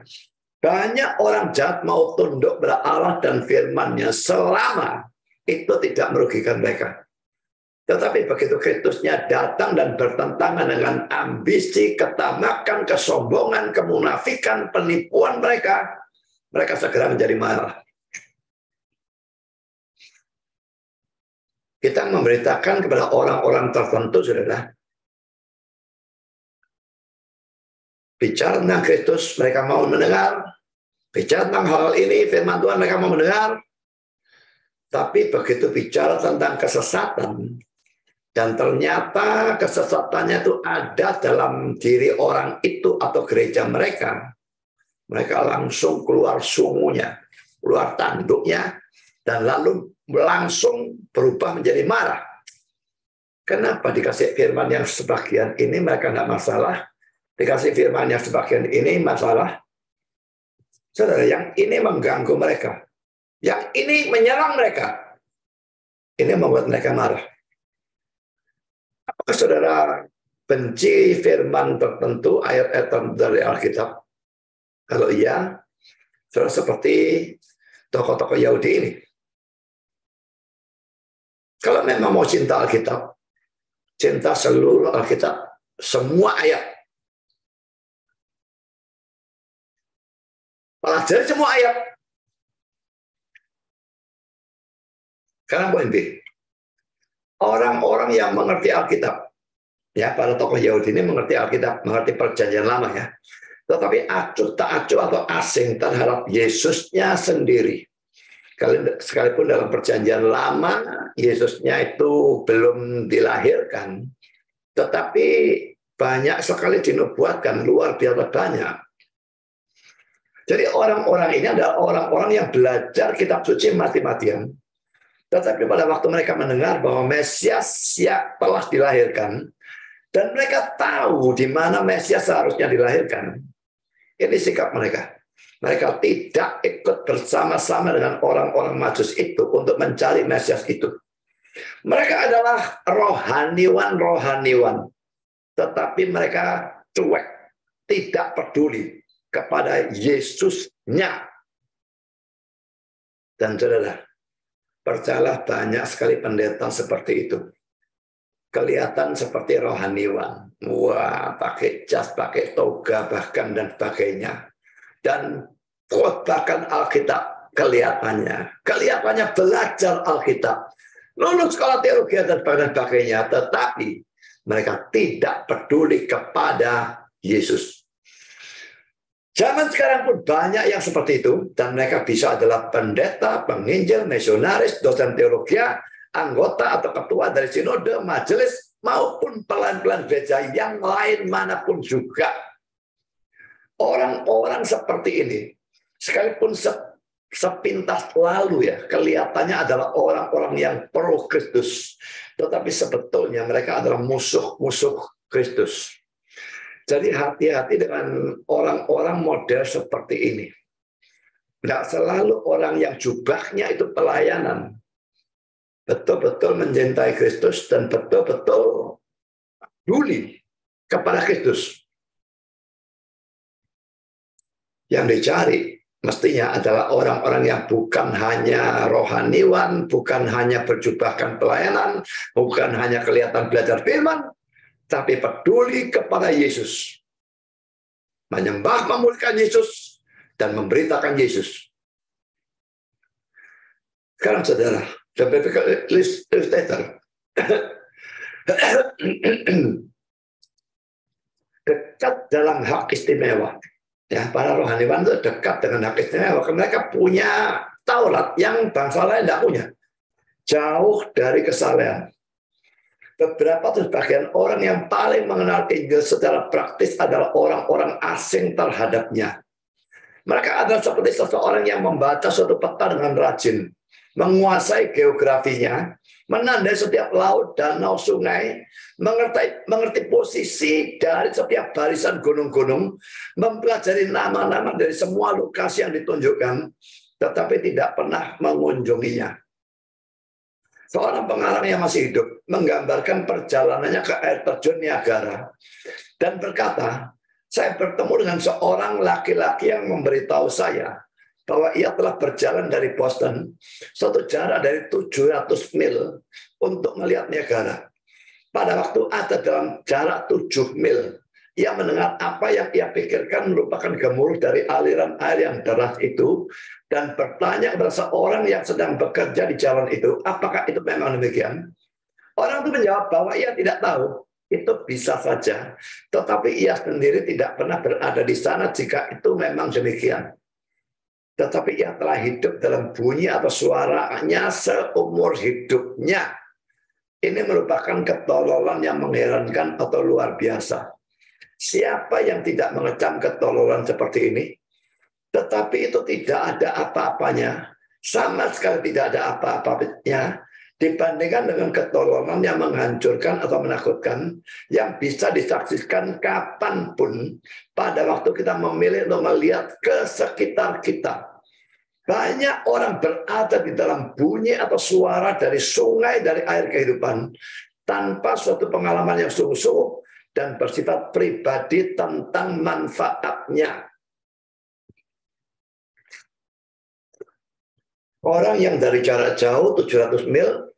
Banyak orang jahat mau tunduk pada Allah dan firman-Nya selama itu tidak merugikan mereka. Tetapi begitu Kristusnya datang dan bertentangan dengan ambisi, ketamakan, kesombongan, kemunafikan, penipuan mereka, mereka segera menjadi marah. Kita memberitakan kepada orang-orang tertentu, saudara, bicara tentang Kristus, mereka mau mendengar. Bicara tentang hal ini, firman Tuhan, mereka mau mendengar. Tapi begitu bicara tentang kesesatan, dan ternyata kesesatannya itu ada dalam diri orang itu atau gereja mereka, mereka langsung keluar sungunya, keluar tanduknya, dan lalu langsung berubah menjadi marah. Kenapa dikasih firman yang sebagian ini mereka tidak masalah, dikasih firman yang sebagian ini masalah? Saudara, yang ini mengganggu mereka, yang ini menyerang mereka, ini membuat mereka marah. Apakah saudara benci firman tertentu, ayat-ayat tertentu dari Alkitab? Kalau iya, saudara seperti tokoh-tokoh Yahudi ini. Kalau memang mau cinta Alkitab, cinta seluruh Alkitab, semua ayat. Pelajari semua ayat. Karena poin B. Orang-orang yang mengerti Alkitab, ya para tokoh Yahudi ini mengerti Alkitab, mengerti perjanjian lama ya. Tetapi acuh tak acuh atau asing terhadap Yesusnya sendiri. Sekalipun dalam perjanjian lama, Yesusnya itu belum dilahirkan. Tetapi banyak sekali dinubuatkan, luar biasa banyak. Jadi orang-orang ini adalah orang-orang yang belajar kitab suci mati-matian. Tetapi pada waktu mereka mendengar bahwa Mesias telah dilahirkan, dan mereka tahu di mana Mesias seharusnya dilahirkan, ini sikap mereka. Mereka tidak ikut bersama-sama dengan orang-orang Majus itu untuk mencari Mesias itu. Mereka adalah rohaniwan-rohaniwan, tetapi mereka cuek, tidak peduli kepada Yesusnya. Dan saudara, percayalah banyak sekali pendeta seperti itu. Kelihatan seperti rohaniwan. Wah, pakai jas, pakai toga bahkan dan sebagainya. Dan khotbahkan Alkitab kelihatannya. Kelihatannya belajar Alkitab. Lulus sekolah teologi dan sebagainya. Tetapi mereka tidak peduli kepada Yesus. Zaman sekarang pun banyak yang seperti itu, dan mereka bisa adalah pendeta, penginjil, misionaris, dosen teologi, anggota atau ketua dari sinode, majelis, maupun pelan-pelan gereja yang lain manapun juga. Orang-orang seperti ini, sekalipun sepintas lalu ya, kelihatannya adalah orang-orang yang pro Kristus, tetapi sebetulnya mereka adalah musuh-musuh Kristus. Jadi hati-hati dengan orang-orang model seperti ini. Tidak selalu orang yang jubahnya itu pelayanan. Betul-betul mencintai Kristus dan betul-betul peduli kepada Kristus. Yang dicari mestinya adalah orang-orang yang bukan hanya rohaniwan, bukan hanya berjubahkan pelayanan, bukan hanya kelihatan belajar firman, tapi peduli kepada Yesus. Menyembah, memuliakan Yesus, dan memberitakan Yesus. Sekarang saudara, illustrator. Dekat dalam hak istimewa. Ya, para rohaniwan itu dekat dengan hak istimewa. Mereka punya Taurat yang bangsa lain tidak punya. Jauh dari kesalahan. Beberapa atau sebagian orang yang paling mengenal Injil secara praktis adalah orang-orang asing terhadapnya. Mereka adalah seperti seseorang yang membaca suatu peta dengan rajin. menguasai geografinya, menandai setiap laut, danau, sungai, mengerti posisi dari setiap barisan gunung-gunung, mempelajari nama-nama dari semua lokasi yang ditunjukkan, tetapi tidak pernah mengunjunginya. Seorang pengarang yang masih hidup menggambarkan perjalanannya ke air terjun Niagara dan berkata, saya bertemu dengan seorang laki-laki yang memberitahu saya bahwa ia telah berjalan dari Boston suatu jarak dari 700 mil untuk melihat Niagara. Pada waktu ada dalam jarak 7 mil, ia mendengar apa yang ia pikirkan merupakan gemuruh dari aliran air yang deras itu dan bertanya kepada seorang yang sedang bekerja di jalan itu, apakah itu memang demikian? Orang itu menjawab bahwa ia tidak tahu. Itu bisa saja, tetapi ia sendiri tidak pernah berada di sana jika itu memang demikian. Tetapi ia telah hidup dalam bunyi atau suaranya seumur hidupnya. Ini merupakan ketololan yang mengherankan atau luar biasa. Siapa yang tidak mengecam ketololan seperti ini? Tetapi itu tidak ada apa-apanya. Sama sekali tidak ada apa-apanya dibandingkan dengan ketololan yang menghancurkan atau menakutkan yang bisa disaksikan kapanpun pada waktu kita memilih untuk melihat ke sekitar kita. Banyak orang berada di dalam bunyi atau suara dari sungai, dari air kehidupan tanpa suatu pengalaman yang sungguh-sungguh dan bersifat pribadi tentang manfaatnya. Orang yang dari jarak jauh 700 mil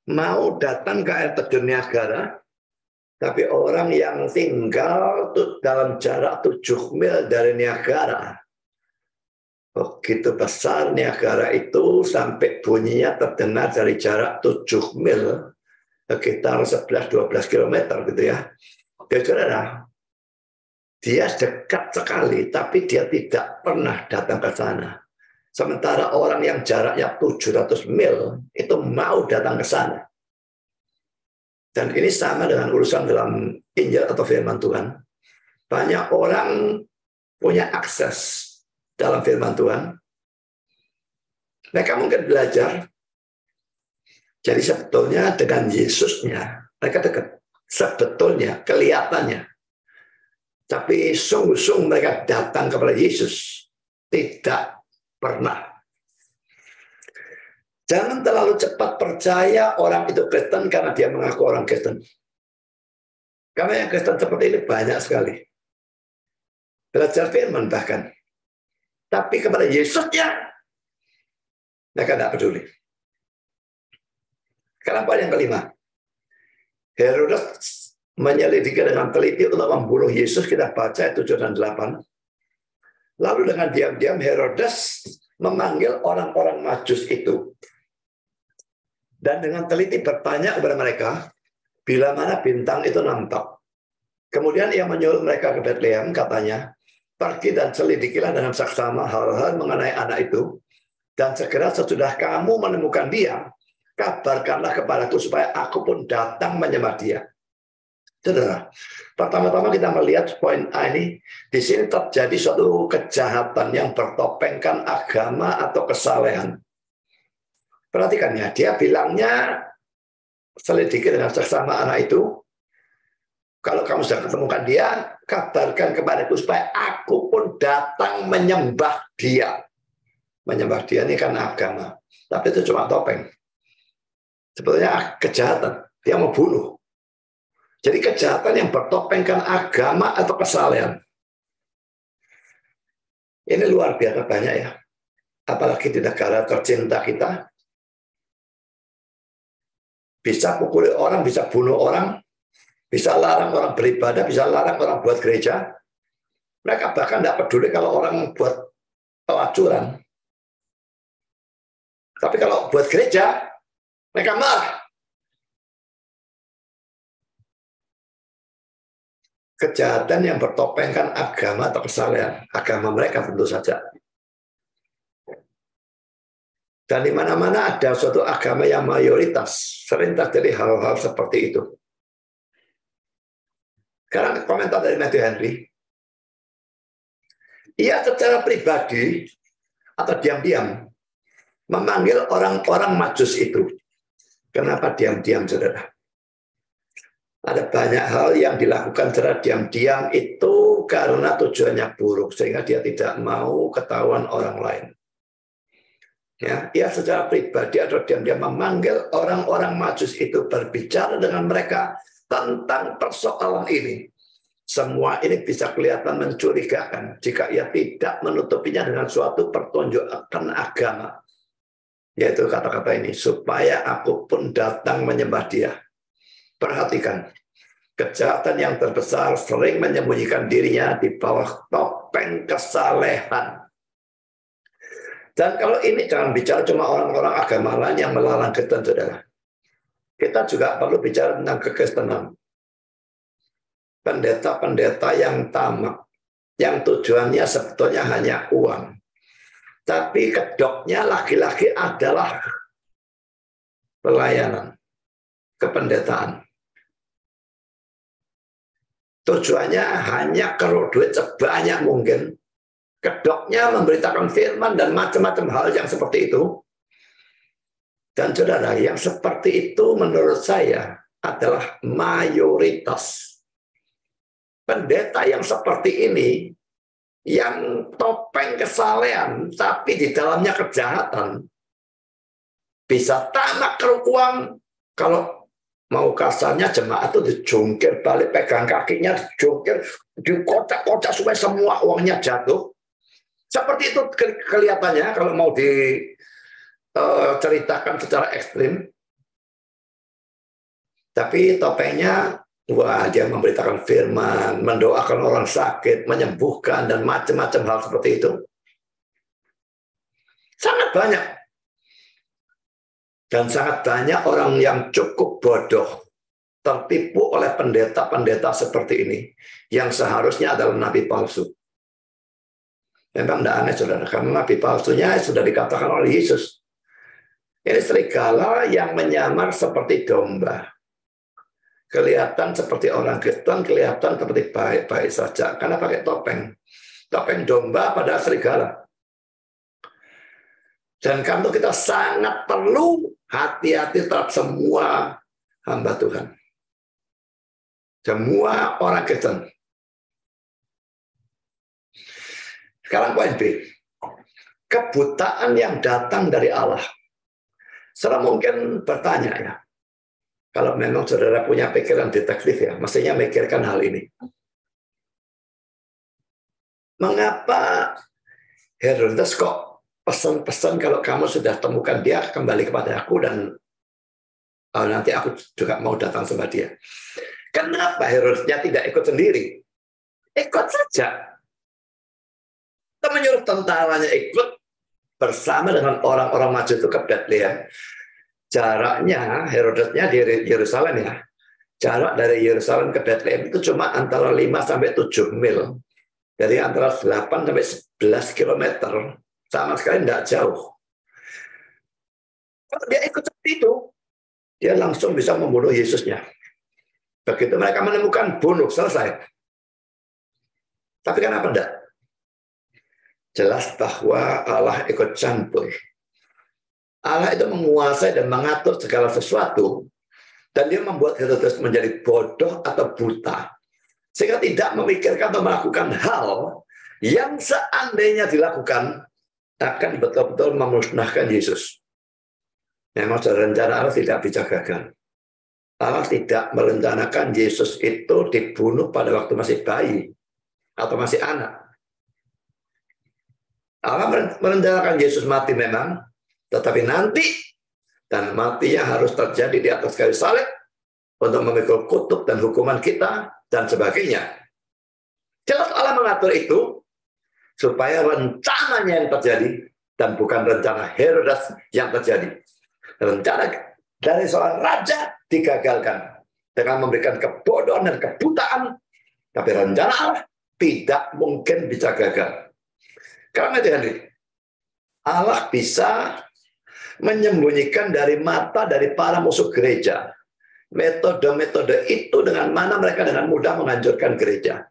mau datang ke air terjun Niagara, tapi orang yang tinggal dalam jarak 7 mil dari Niagara, begitu besar Niagara itu sampai bunyinya terdengar dari jarak 7 mil, sekitar 11-12 km gitu ya. Saudara, dia dekat sekali, tapi dia tidak pernah datang ke sana. Sementara orang yang jaraknya 700 mil itu mau datang ke sana. Dan ini sama dengan urusan dalam Injil atau firman Tuhan. Banyak orang punya akses dalam firman Tuhan. Mereka mungkin belajar. Jadi sebetulnya dengan Yesusnya, mereka dekat. Sebetulnya, kelihatannya. Tapi sungguh-sungguh mereka datang kepada Yesus. Tidak pernah. Jangan terlalu cepat percaya orang itu Kristen karena dia mengaku orang Kristen. Karena yang Kristen seperti ini banyak sekali. Belajar firman bahkan. Tapi kepada Yesusnya, mereka tidak peduli. Sekarang poin yang kelima. Herodes menyelidiki dengan teliti untuk membunuh Yesus. Kita baca 7 dan 8. Lalu dengan diam-diam Herodes memanggil orang-orang Majus itu. Dan dengan teliti bertanya kepada mereka, bila mana bintang itu nampak. Kemudian ia menyuruh mereka ke Betlehem, katanya, pergi dan selidikilah dengan saksama hal-hal mengenai anak itu, dan segera sesudah kamu menemukan dia, kabarkanlah kepadaku supaya aku pun datang menyembah dia. Saudara, pertama-tama kita melihat poin A ini, di sini terjadi suatu kejahatan yang bertopengkan agama atau kesalehan. Perhatikan ya, dia bilangnya selidiki dengan seksama anak itu. Kalau kamu sudah ketemukan dia, kabarkan kepadaku supaya aku pun datang menyembah dia. Menyembah dia ini kan agama, tapi itu cuma topeng. Sebetulnya kejahatan, dia mau bunuh. Jadi kejahatan yang bertopengkan agama atau kesalehan. Ini luar biasa banyak ya. Apalagi di negara tercinta kita. Bisa pukul orang, bisa bunuh orang, bisa larang orang beribadah, bisa larang orang buat gereja. Mereka bahkan tidak peduli kalau orang buat pelacuran. Tapi kalau buat gereja, mereka marah. Kejahatan yang bertopengkan agama atau kesalehan. Agama mereka tentu saja. Dan di mana-mana ada suatu agama yang mayoritas. Sering terjadi hal-hal seperti itu. Sekarang komentar dari Matthew Henry. Ia secara pribadi atau diam-diam memanggil orang-orang Majus itu. Kenapa diam-diam, saudara? Ada banyak hal yang dilakukan secara diam-diam itu karena tujuannya buruk, sehingga dia tidak mau ketahuan orang lain. Ya, ia secara pribadi atau diam-diam memanggil orang-orang Majus itu, berbicara dengan mereka tentang persoalan ini. Semua ini bisa kelihatan mencurigakan jika ia tidak menutupinya dengan suatu pertunjukan agama. Yaitu kata-kata ini, supaya aku pun datang menyembah dia. Perhatikan, kejahatan yang terbesar sering menyembunyikan dirinya di bawah topeng kesalehan. Dan kalau ini jangan bicara cuma orang-orang agama lain yang melalang Kristen, saudara. Kita juga perlu bicara tentang kekristenan. Pendeta-pendeta yang tamak, yang tujuannya sebetulnya hanya uang. Tapi kedoknya laki-laki adalah pelayanan, kependetaan. Tujuannya hanya keruk duit sebanyak mungkin. Kedoknya memberitakan firman dan macam-macam hal yang seperti itu. Dan saudara, yang seperti itu menurut saya adalah mayoritas. Pendeta yang seperti ini, yang topeng kesalehan, tapi di dalamnya kejahatan, bisa tamak keruk uang. Kalau mau kasarnya, jemaat itu dijungkir balik, pegang kakinya, dijungkir, dikocak-kocak supaya semua uangnya jatuh. Seperti itu kelihatannya kalau mau diceritakan secara ekstrim. Tapi topengnya, wah, dia memberitakan firman, mendoakan orang sakit, menyembuhkan, dan macam-macam hal seperti itu. Sangat banyak. Dan sangat banyak orang yang cukup bodoh, tertipu oleh pendeta-pendeta seperti ini, yang seharusnya adalah nabi palsu. Memang tidak aneh, saudara, karena nabi palsunya sudah dikatakan oleh Yesus. Ini serigala yang menyamar seperti domba. Kelihatan seperti orang Kristen, kelihatan seperti baik-baik saja. Karena pakai topeng. Topeng domba pada serigala. Dan karena kita sangat perlu hati-hati terhadap semua hamba Tuhan. Semua orang Kristen. Sekarang poin B. Kebutaan yang datang dari Allah. Saudara mungkin bertanya ya, kalau memang saudara punya pikiran detektif ya, mestinya mikirkan hal ini. Mengapa Herodes kok pesan-pesan kalau kamu sudah temukan dia, kembali kepada aku dan nanti aku juga mau datang sama dia. Kenapa Herodesnya tidak ikut sendiri? Ikut saja. Kita menyuruh tentaranya ikut bersama dengan orang-orang Majus itu ke Bethlehem. Jaraknya Herodesnya di Yerusalem ya. Jarak dari Yerusalem ke Bethlehem itu cuma antara 5 sampai 7 mil. Dari antara 8 sampai 11 kilometer. Sama sekali tidak jauh. Kalau dia ikut seperti itu, dia langsung bisa membunuh Yesusnya. Begitu mereka menemukan, bunuh, selesai. Tapi kenapa tidak? Jelas bahwa Allah ikut campur. Allah itu menguasai dan mengatur segala sesuatu. Dan dia membuat Herodes menjadi bodoh atau buta. Sehingga tidak memikirkan atau melakukan hal yang seandainya dilakukan akan betul-betul memusnahkan Yesus. Memang rencana Allah tidak bisa gagal. Allah tidak merencanakan Yesus itu dibunuh pada waktu masih bayi atau masih anak. Allah merencanakan Yesus mati memang, tetapi nanti, dan matinya harus terjadi di atas kayu salib untuk memikul kutuk dan hukuman kita dan sebagainya. Jelas Allah mengatur itu supaya rencananya yang terjadi dan bukan rencana Herodes yang terjadi. Rencana dari seorang raja digagalkan dengan memberikan kebodohan dan kebutaan, tapi rencana Allah tidak mungkin bisa gagal. Karena itu Henry, Allah bisa menyembunyikan dari mata dari para musuh gereja metode-metode itu dengan mana mereka dengan mudah menghancurkan gereja.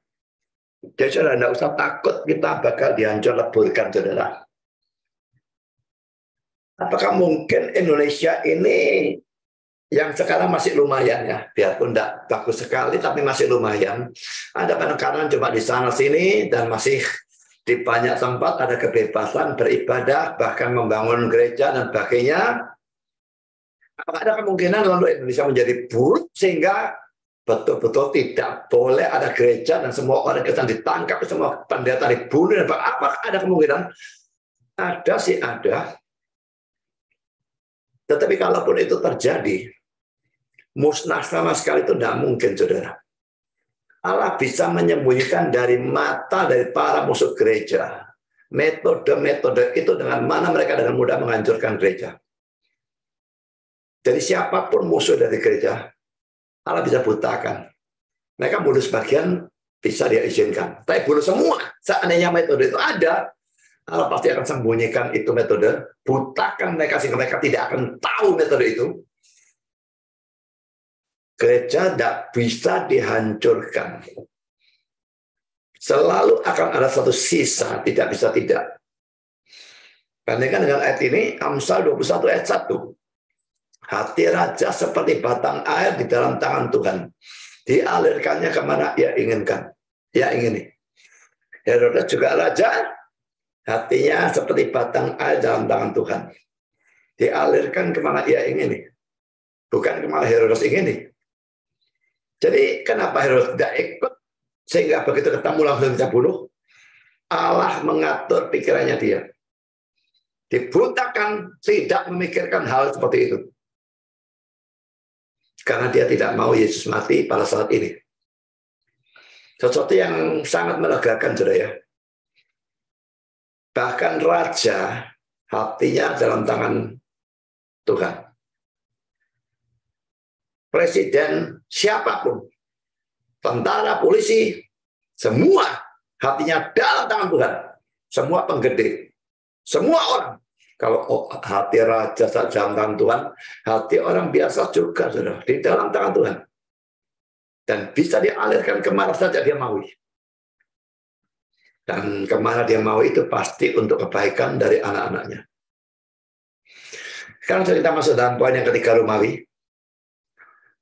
Jadi saudara tidak usah takut kita bakal dihancur leburkan, saudara. Apakah mungkin Indonesia ini yang sekarang masih lumayan ya, biarpun tidak bagus sekali, tapi masih lumayan. Ada penekanan cuma di sana sini dan masih di banyak tempat ada kebebasan beribadah, bahkan membangun gereja dan sebagainya. Apakah ada kemungkinan lalu Indonesia menjadi buruk sehingga betul-betul tidak boleh ada gereja dan semua orang Kristen ditangkap, semua pendeta dibunuh? Dan apakah ada kemungkinan? Ada sih ada. Tetapi kalaupun itu terjadi, musnah sama sekali itu tidak mungkin, saudara. Allah bisa menyembunyikan dari mata dari para musuh gereja metode-metode itu dengan mana mereka dengan mudah menghancurkan gereja. Jadi siapapun musuh dari gereja, Allah bisa butakan. Mereka bunuh sebagian, bisa dia izinkan. Tapi bunuh semua, seandainya metode itu ada, Allah pasti akan sembunyikan itu metode, butakan mereka sehingga mereka tidak akan tahu metode itu. Gereja tidak bisa dihancurkan. Selalu akan ada satu sisa, tidak bisa tidak. Bandingkan dengan ayat ini, Amsal 21 ayat 1. Hati raja seperti batang air di dalam tangan Tuhan. Dialirkannya kemana ia inginkan. Ia ingini. Herodes juga raja, hatinya seperti batang air dalam tangan Tuhan. Dialirkan kemana ia ingini. Bukan kemana Herodes ingini. Jadi kenapa Herodes tidak ikut? Sehingga begitu ketemu langsung bisa bunuh. Allah mengatur pikirannya dia. Dibutakan, tidak memikirkan hal seperti itu. Karena dia tidak mau Yesus mati pada saat ini. Sesuatu yang sangat melegakan, saudara ya. Bahkan raja, hatinya dalam tangan Tuhan. Presiden, siapapun, tentara, polisi, semua hatinya dalam tangan Tuhan. Semua penggede, semua orang. Kalau hati raja dalam tangan Tuhan, hati orang biasa juga, saudara, di dalam tangan Tuhan. Dan bisa dialirkan kemana saja dia mau. Dan kemana dia mau itu pasti untuk kebaikan dari anak-anaknya. Sekarang kita masuk dalam poin yang ketiga, Romawi.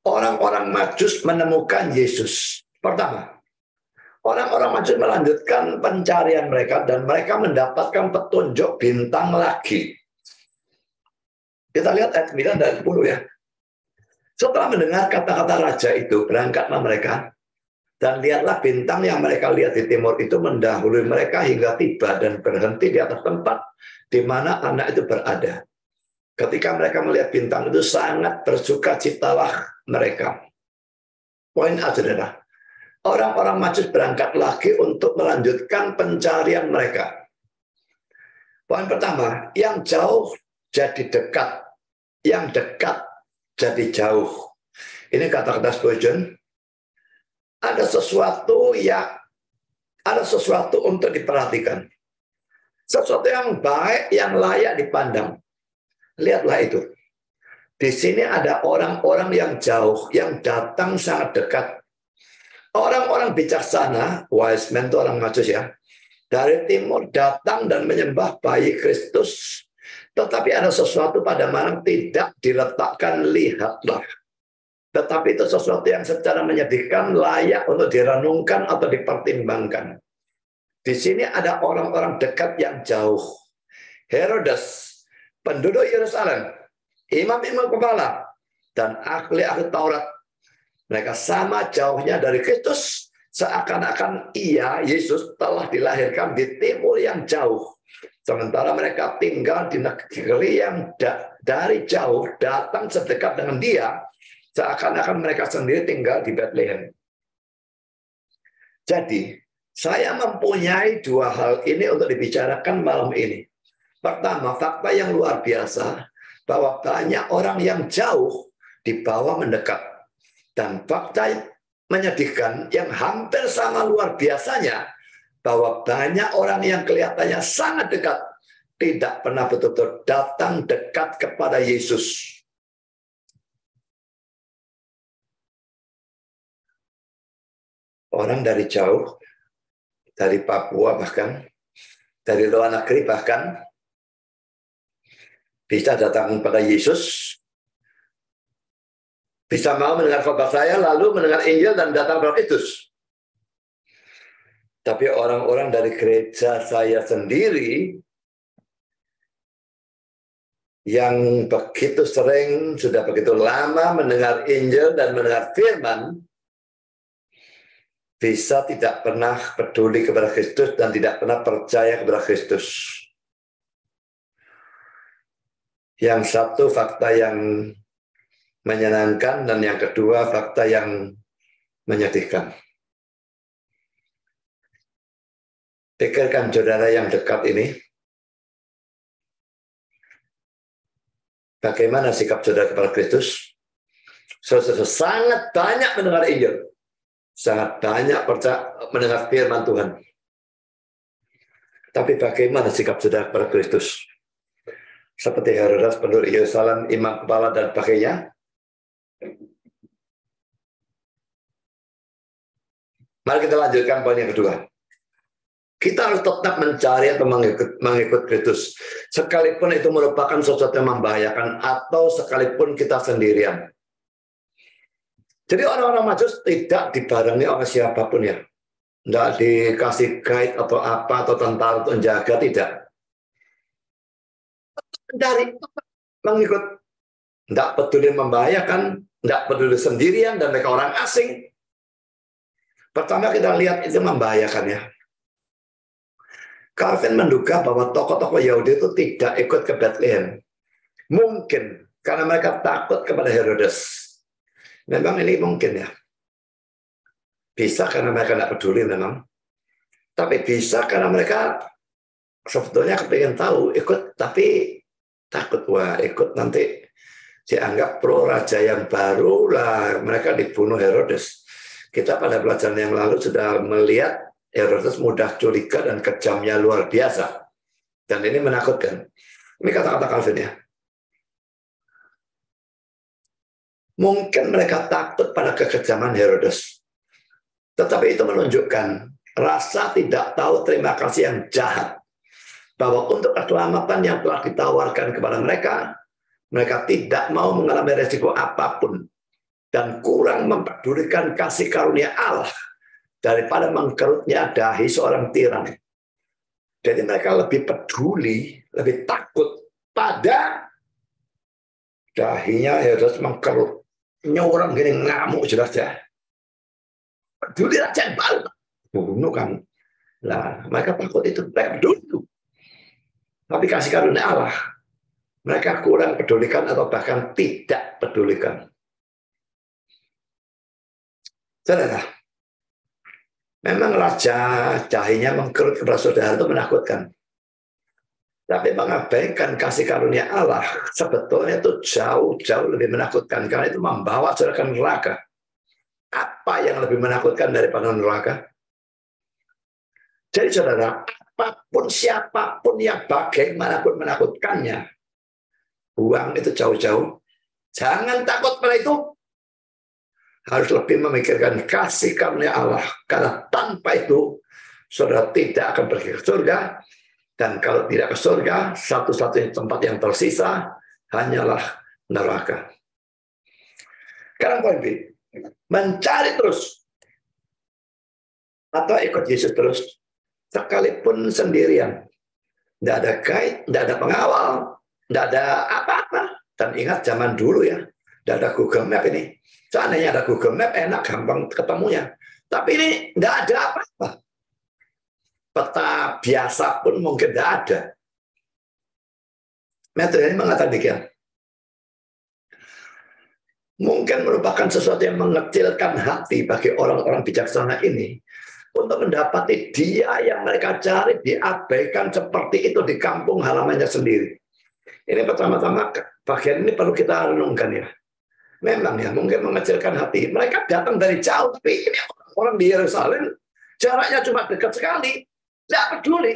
Orang-orang Majus menemukan Yesus. Pertama, orang-orang Majus melanjutkan pencarian mereka dan mereka mendapatkan petunjuk bintang lagi. Kita lihat ayat 9 dan 10 ya. Setelah mendengar kata-kata raja itu, berangkatlah mereka dan lihatlah bintang yang mereka lihat di timur itu mendahului mereka hingga tiba dan berhenti di atas tempat di mana anak itu berada. Ketika mereka melihat bintang itu sangat bersukacitalah mereka. Poin A, saudara. Orang-orang Majus berangkat lagi untuk melanjutkan pencarian mereka. Poin pertama, yang jauh jadi dekat, yang dekat jadi jauh. Ini kata-kata Spurgeon. Ada sesuatu untuk diperhatikan. Sesuatu yang baik, yang layak dipandang. Lihatlah itu. Di sini ada orang-orang yang jauh, yang datang sangat dekat. Orang-orang bijaksana, wise men itu orang Majus ya, dari timur datang dan menyembah bayi Kristus. Tetapi ada sesuatu pada mana tidak diletakkan, lihatlah. Tetapi itu sesuatu yang secara menyedihkan, layak untuk direnungkan atau dipertimbangkan. Di sini ada orang-orang dekat yang jauh. Herodes, penduduk Yerusalem, imam-imam kepala, dan ahli-ahli Taurat. Mereka sama jauhnya dari Kristus, seakan-akan ia, Yesus, telah dilahirkan di timur yang jauh. Sementara mereka tinggal di negeri yang dari jauh datang sedekat dengan dia, seakan-akan mereka sendiri tinggal di Bethlehem. Jadi, saya mempunyai dua hal ini untuk dibicarakan malam ini. Pertama, fakta yang luar biasa, bahwa banyak orang yang jauh dibawa mendekat. Dan fakta menyedihkan yang hampir sama luar biasanya, bahwa banyak orang yang kelihatannya sangat dekat, tidak pernah betul-betul datang dekat kepada Yesus. Orang dari jauh, dari Papua bahkan, dari luar negeri bahkan, bisa datang pada Yesus, bisa mau mendengar khotbah saya, lalu mendengar Injil dan datang pada Kristus. Tapi orang-orang dari gereja saya sendiri yang begitu sering, sudah begitu lama mendengar Injil dan mendengar firman, bisa tidak pernah peduli kepada Kristus dan tidak pernah percaya kepada Kristus. Yang satu fakta yang menyenangkan dan yang kedua fakta yang menyedihkan. Pikirkan saudara yang dekat ini, bagaimana sikap saudara kepada Kristus? Saudara sangat banyak mendengar Injil, sangat banyak mendengar firman Tuhan. Tapi bagaimana sikap saudara kepada Kristus? Seperti Herodes, penduduk Yerusalem, imam kepala dan sebagainya. Mari kita lanjutkan poin yang kedua. Kita harus tetap mencari atau mengikut Kristus. Sekalipun itu merupakan sesuatu yang membahayakan atau sekalipun kita sendirian. Jadi orang-orang Majus tidak dibarengi oleh siapapun ya. Tidak dikasih guide atau apa atau tentara untuk menjaga, tidak. Mencari, mengikut. Tidak peduli membahayakan, tidak peduli sendirian dan mereka orang asing. Pertama kita lihat itu membahayakan ya. Calvin menduga bahwa tokoh-tokoh Yahudi itu tidak ikut ke Bethlehem. Mungkin karena mereka takut kepada Herodes. Memang ini mungkin ya. Bisa karena mereka tidak peduli memang. Tapi bisa karena mereka sebetulnya kepingin tahu, ikut tapi takut. Wah, ikut nanti dianggap pro raja yang baru lah. Mereka dibunuh Herodes. Kita pada pelajaran yang lalu sudah melihat Herodes mudah curiga dan kejamnya luar biasa. Dan ini menakutkan. Ini kata-kata Calvin ya. Mungkin mereka takut pada kekejaman Herodes. Tetapi itu menunjukkan rasa tidak tahu terima kasih yang jahat. Bahwa untuk keselamatan yang telah ditawarkan kepada mereka, mereka tidak mau mengalami resiko apapun. Dan kurang mempedulikan kasih karunia Allah daripada mengkerutnya dahi seorang tiran. Jadi mereka lebih peduli, lebih takut pada dahinya Herodes mengkerut. Nyorong gini ngamuk jelas ya. Peduli raja yang baru. Bunuh kamu. Nah, mereka takut itu. Mereka peduli. Tapi kasih karunia Allah, mereka kurang pedulikan atau bahkan tidak pedulikan. Saudara, memang raja dahinya mengkerut kepada saudara itu menakutkan. Tapi mengabaikan kasih karunia Allah sebetulnya itu jauh-jauh lebih menakutkan. Karena itu membawa saudara ke neraka. Apa yang lebih menakutkan daripada neraka? Jadi saudara, apapun siapapun yang bagaimanapun menakutkannya, buang itu jauh-jauh. Jangan takut pada itu. Harus lebih memikirkan kasih karunia Allah. Karena tanpa itu, saudara tidak akan pergi ke surga. Dan kalau tidak ke surga, satu-satunya tempat yang tersisa hanyalah neraka. Sekarang poin B. Mencari terus. Atau ikut Yesus terus. Sekalipun sendirian. Tidak ada guide, tidak ada pengawal, tidak ada apa-apa. Dan ingat zaman dulu ya, tidak ada Google Map ini. Seandainya ada Google Map, enak, gampang ketemunya. Tapi ini tidak ada apa-apa. Peta biasa pun mungkin tidak ada. Metode ini mengatakan demikian. Mungkin merupakan sesuatu yang mengecilkan hati bagi orang-orang bijaksana ini. Untuk mendapati dia yang mereka cari diabaikan seperti itu di kampung halamannya sendiri. Ini pertama-tama bagian ini perlu kita renungkan ya. Memang ya, mungkin mengecilkan hati. Mereka datang dari jauh, tapi ini orang di Yerusalem, jaraknya cuma dekat sekali. Tidak peduli.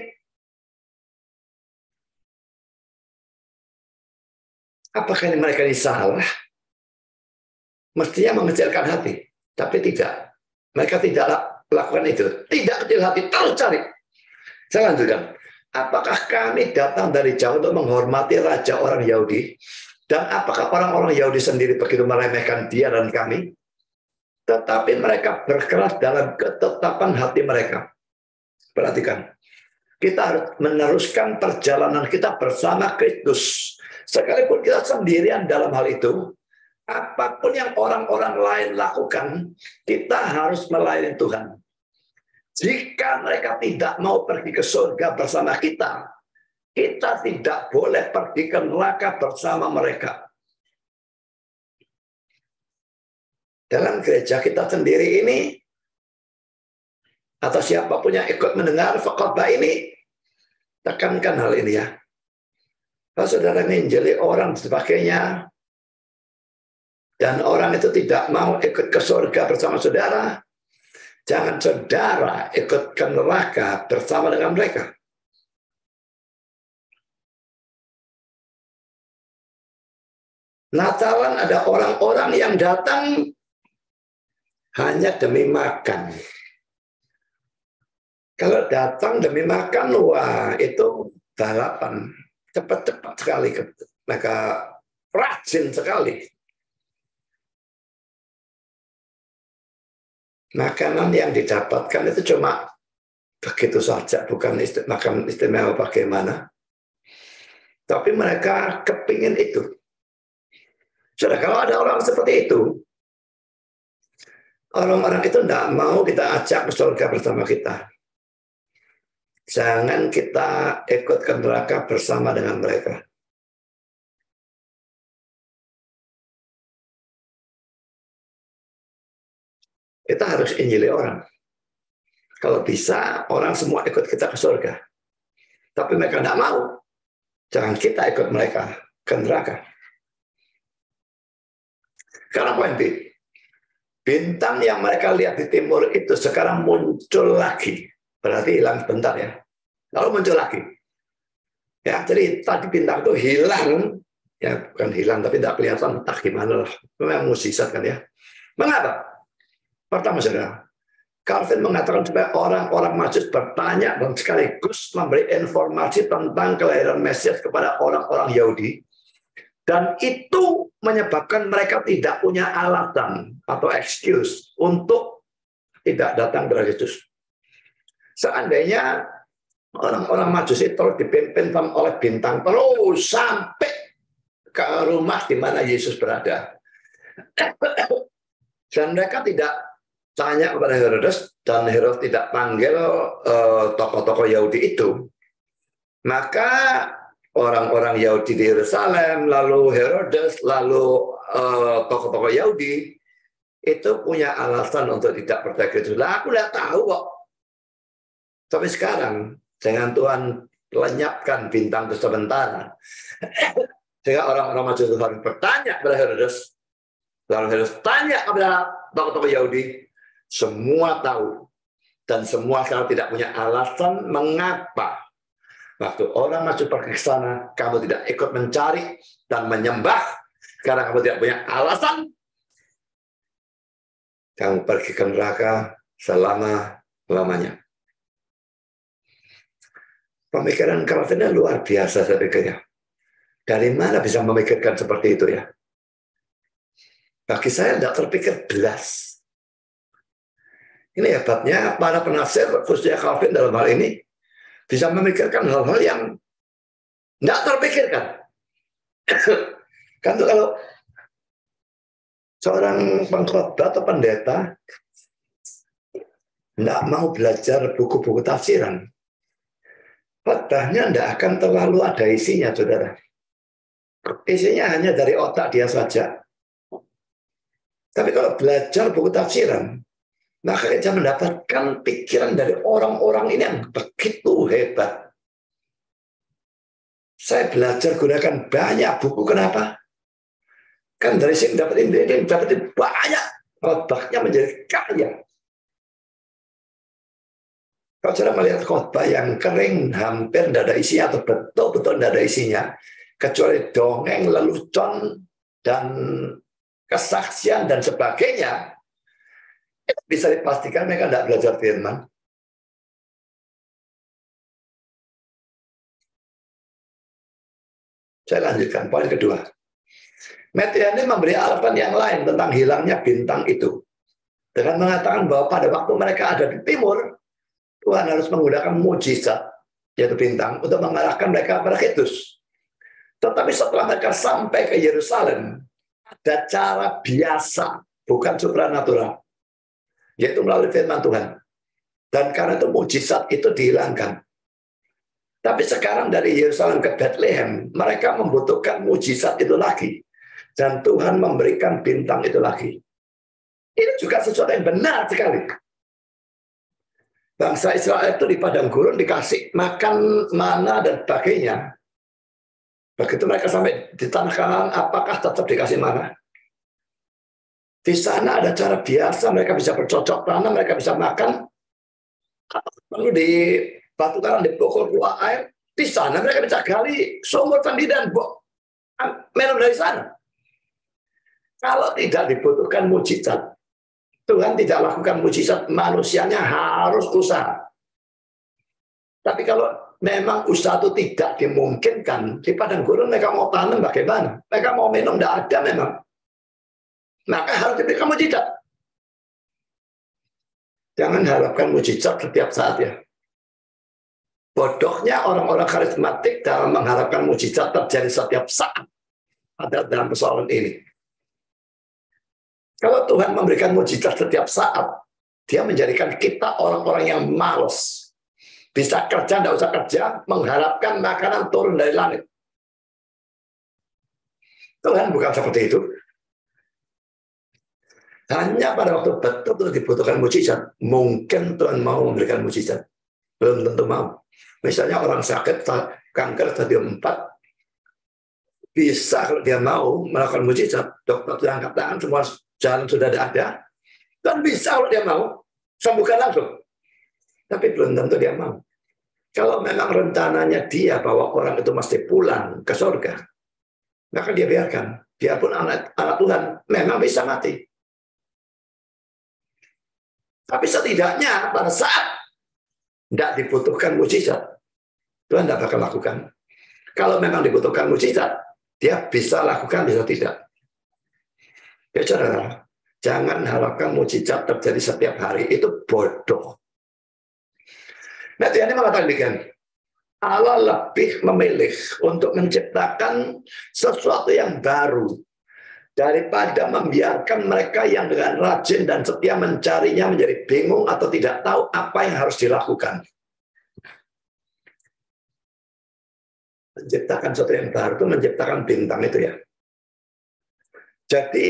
Apakah ini mereka ini salah? Mestinya mengecilkan hati. Tapi tidak. Mereka tidak lakukan itu. Tidak kecil hati, terus cari. Saya lanjutkan. Apakah kami datang dari jauh untuk menghormati raja orang Yahudi? Dan apakah orang-orang Yahudi sendiri begitu meremehkan dia dan kami? Tetapi mereka berkeras dalam ketetapan hati mereka. Perhatikan, kita harus meneruskan perjalanan kita bersama Kristus. Sekalipun kita sendirian dalam hal itu, apapun yang orang-orang lain lakukan, kita harus melayani Tuhan. Jika mereka tidak mau pergi ke surga bersama kita, kita tidak boleh pergi ke neraka bersama mereka. Dalam gereja kita sendiri ini, atau siapapun yang ikut mendengar khotbah ini, tekankan hal ini ya. Kalau saudara menginjili orang dan sebagainya, dan orang itu tidak mau ikut ke surga bersama saudara, jangan saudara ikut ke neraka bersama dengan mereka. Natalan ada orang-orang yang datang hanya demi makan. Kalau datang demi makan, wah itu balapan. Cepat-cepat sekali. Mereka rajin sekali. Makanan yang didapatkan itu cuma begitu saja, bukan makan istimewa bagaimana. Tapi mereka kepingin itu. Sudah, kalau ada orang seperti itu, orang-orang itu tidak mau kita ajak ke surga bersama kita. Jangan kita ikut ke neraka bersama dengan mereka. Kita harus injili orang. Kalau bisa, orang semua ikut kita ke surga. Tapi mereka tidak mau. Jangan kita ikut mereka ke neraka. Karena poin B, bintang yang mereka lihat di timur itu sekarang muncul lagi. Berarti hilang sebentar ya. Lalu muncul lagi. Ya, jadi tadi bintang itu hilang. Ya, bukan hilang, tapi tidak kelihatan entah gimana lah. Memang mukjizat kan ya. Mengapa? Pertama, saudara, Calvin mengatakan supaya orang-orang Majus bertanya dan sekaligus memberi informasi tentang kelahiran Mesias kepada orang-orang Yahudi. Dan itu menyebabkan mereka tidak punya alasan atau excuse untuk tidak datang kepada Yesus. Seandainya orang-orang Majus itu dipimpin oleh bintang terus sampai ke rumah di mana Yesus berada. Dan mereka tidak tanya kepada Herodes, dan Herodes tidak panggil tokoh-tokoh Yahudi itu, maka orang-orang Yahudi di Yerusalem, lalu Herodes, lalu tokoh-tokoh Yahudi itu punya alasan untuk tidak percaya Kristus. Lah, aku tidak tahu kok. Tapi sekarang dengan Tuhan lenyapkan bintang itu sebentar, sehingga orang-orang Majus harus bertanya kepada Herodes, lalu Herodes tanya kepada tokoh-tokoh Yahudi. Semua tahu, dan semua sekarang tidak punya alasan mengapa waktu orang Majus pergi ke sana, kamu tidak ikut mencari dan menyembah, karena kamu tidak punya alasan. Kamu pergi ke neraka selama-lamanya. Pemikiran Calvinnya luar biasa saya pikirnya. Dari mana bisa memikirkan seperti itu ya? Bagi saya tidak terpikir belas. Ini hebatnya para penafsir, khususnya Calvin dalam hal ini, bisa memikirkan hal-hal yang tidak terpikirkan. Kan kalau seorang pengkhotbah atau pendeta tidak mau belajar buku-buku tafsiran, khotbahnya tidak akan terlalu ada isinya, saudara. Isinya hanya dari otak dia saja. Tapi kalau belajar buku tafsiran, maka kita mendapatkan pikiran dari orang-orang ini yang begitu hebat. Saya belajar gunakan banyak buku, kenapa? Kan dari sini dapat ini banyak, khotbahnya menjadi kaya. Kalau cara melihat khotbah yang kering, hampir tidak ada isinya, atau betul-betul tidak ada isinya, kecuali dongeng, lelucon, dan kesaksian, dan sebagainya, bisa dipastikan mereka tidak belajar firman. Saya lanjutkan, poin kedua. Matthew Henry memberi alasan yang lain tentang hilangnya bintang itu. Dengan mengatakan bahwa pada waktu mereka ada di timur, Tuhan harus menggunakan mujizat, yaitu bintang, untuk mengarahkan mereka pada Kristus. Tetapi setelah mereka sampai ke Yerusalem, ada cara biasa, bukan supranatural, yaitu melalui firman Tuhan. Dan karena itu mujizat itu dihilangkan. Tapi sekarang dari Yerusalem ke Bethlehem, mereka membutuhkan mujizat itu lagi. Dan Tuhan memberikan bintang itu lagi. Ini juga sesuatu yang benar sekali. Bangsa Israel itu di padang gurun dikasih makan mana dan sebagainya. Begitu mereka sampai di tanah Kanaan, apakah tetap dikasih mana? Di sana ada cara biasa, mereka bisa bercocok tanam, mereka bisa makan. Lalu di batu karang dipukul keluar air, di sana mereka bisa gali sumur sendiri dan minum dari sana. Kalau tidak dibutuhkan mujizat, Tuhan tidak lakukan mujizat, manusianya harus usaha. Tapi kalau memang usaha itu tidak dimungkinkan, di padang gurun mereka mau tanam bagaimana? Mereka mau minum, tidak ada memang. Maka harus diberikan mujizat. Jangan harapkan mujizat setiap saat ya. Bodohnya orang-orang karismatik dalam mengharapkan mujizat terjadi setiap saat. Ada dalam persoalan ini. Kalau Tuhan memberikan mujizat setiap saat, dia menjadikan kita orang-orang yang malas. Bisa kerja, tidak usah kerja, mengharapkan makanan turun dari langit. Tuhan bukan seperti itu. Hanya pada waktu betul-betul dibutuhkan mujizat, mungkin Tuhan mau memberikan mujizat. Belum tentu mau. Misalnya orang sakit, kanker stadium 4, bisa kalau dia mau melakukan mujizat, dokter sudah angkat tangan, semua jalan sudah ada, dan bisa kalau dia mau, sembuhkan langsung. Tapi belum tentu dia mau. Kalau memang rencananya dia bahwa orang itu mesti pulang ke surga, maka dia biarkan. Dia pun anak Tuhan, memang bisa mati. Tapi setidaknya pada saat tidak dibutuhkan mujizat, Tuhan tidak bakal lakukan. Kalau memang dibutuhkan mujizat, dia bisa lakukan, bisa tidak. Ya saudara, jangan harapkan mujizat terjadi setiap hari. Itu bodoh. Nah, ini mengatakan demikian. Allah lebih memilih untuk menciptakan sesuatu yang baru daripada membiarkan mereka yang dengan rajin dan setia mencarinya menjadi bingung atau tidak tahu apa yang harus dilakukan. Menciptakan sesuatu yang baru itu menciptakan bintang itu ya. Jadi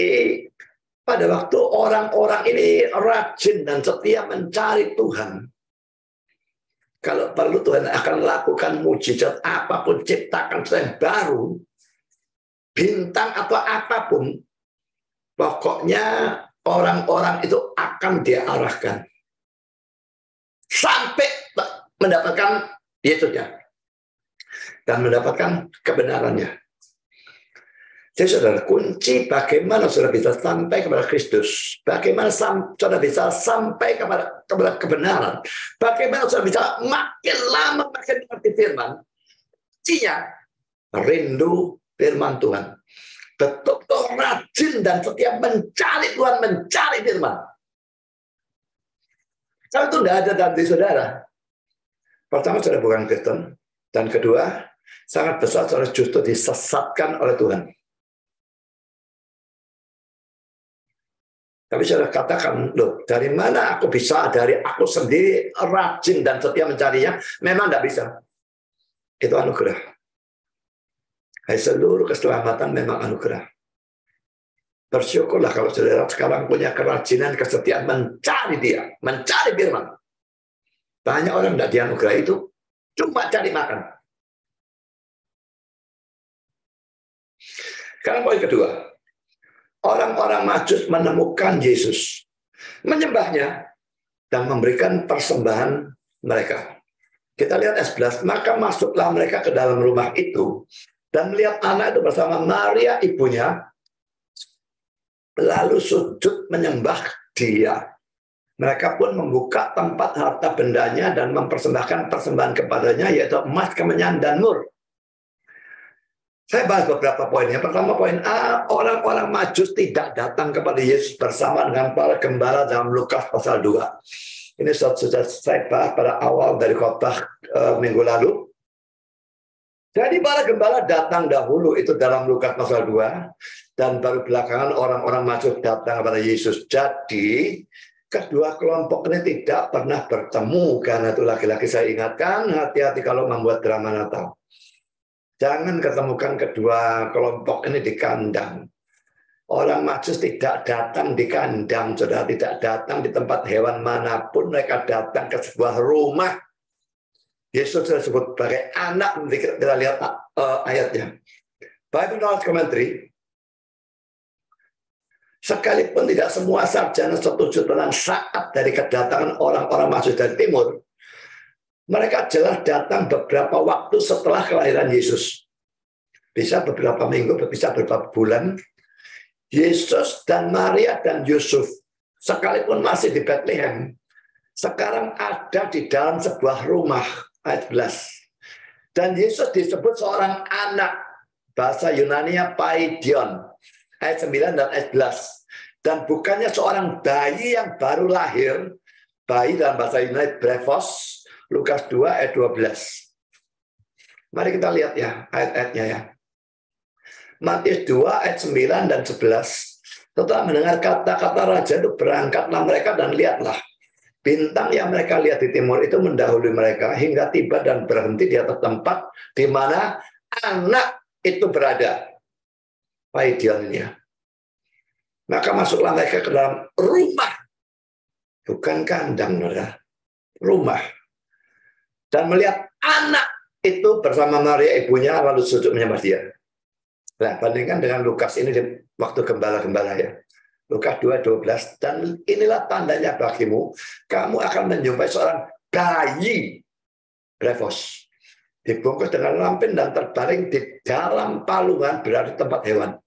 pada waktu orang-orang ini rajin dan setia mencari Tuhan, kalau perlu Tuhan akan lakukan mujizat apapun, ciptakan sesuatu yang baru, bintang atau apapun, pokoknya orang-orang itu akan diarahkan sampai mendapatkan Yesusnya dan mendapatkan kebenarannya. Jadi saudara, kunci bagaimana saudara bisa sampai kepada Kristus, bagaimana saudara bisa sampai kepada kebenaran, bagaimana saudara bisa makin lama makin mengerti firman, kuncinya rindu firman Tuhan. Betul-betul rajin dan setiap mencari Tuhan, mencari firman. Kalau itu tidak ada dalam diri saudara, pertama saudara bukan Kristen, dan kedua sangat besar saudara justru disesatkan oleh Tuhan. Tapi saudara katakan, loh, dari mana aku bisa? Dari aku sendiri rajin dan setia mencarinya? Memang tidak bisa. Itu anugerah. Seluruh keselamatan memang anugerah. Bersyukurlah kalau saudara sekarang punya kerajinan, kesetiaan mencari dia, mencari firman. Banyak orang tidak dianugerah itu, cuma cari makan. Sekarang poin kedua. Orang-orang Majus menemukan Yesus, menyembahnya, dan memberikan persembahan mereka. Kita lihat ayat 11, maka masuklah mereka ke dalam rumah itu, dan melihat anak itu bersama Maria ibunya, lalu sujud menyembah dia. Mereka pun membuka tempat harta bendanya dan mempersembahkan persembahan kepadanya, yaitu emas, kemenyan, dan mur. Saya bahas beberapa poin. Yang pertama poin A, orang-orang Majus tidak datang kepada Yesus bersama dengan para gembala dalam Lukas pasal 2. Ini sudah saya bahas pada awal dari khotbah minggu lalu. Jadi para gembala datang dahulu itu dalam Lukas pasal 2. Dan baru belakangan orang-orang Majus datang kepada Yesus. Jadi kedua kelompok ini tidak pernah bertemu. Karena itu lagi-lagi saya ingatkan, hati-hati kalau membuat drama Natal. Jangan ketemukan kedua kelompok ini di kandang. Orang Majus tidak datang di kandang, saudara, tidak datang di tempat hewan manapun. Mereka datang ke sebuah rumah. Yesus disebut sebagai anak. Kita lihat ayatnya. Bible Knowledge Commentary. Sekalipun tidak semua sarjana setuju tentang saat dari kedatangan orang-orang Majus dari timur, mereka jelas datang beberapa waktu setelah kelahiran Yesus. Bisa beberapa minggu, bisa beberapa bulan. Yesus dan Maria dan Yusuf, sekalipun masih di Bethlehem, sekarang ada di dalam sebuah rumah. Ayat 11. Dan Yesus disebut seorang anak. Bahasa Yunani-nya paidion. Ayat 9 dan ayat 11. Dan bukannya seorang bayi yang baru lahir. Bayi dalam bahasa Yunani brephos. Lukas 2 ayat 12. Mari kita lihat ya ayat-ayatnya ya. Matius 2 ayat 9 dan 11. Setelah mendengar kata-kata raja itu berangkatlah mereka dan lihatlah. Bintang yang mereka lihat di timur itu mendahului mereka hingga tiba dan berhenti di atas tempat di mana anak itu berada. Paidiannya. Maka masuklah mereka ke dalam rumah. Bukan kandang, saudara. Rumah. Dan melihat anak itu bersama Maria ibunya lalu sujud menyembah dia. Nah, bandingkan dengan Lukas ini di waktu gembala-gembala ya. Lukas 2:12. Dan inilah tandanya bagimu, kamu akan menjumpai seorang bayi brephos dibungkus dengan lampin dan terbaring di dalam palungan, berada di tempat hewan.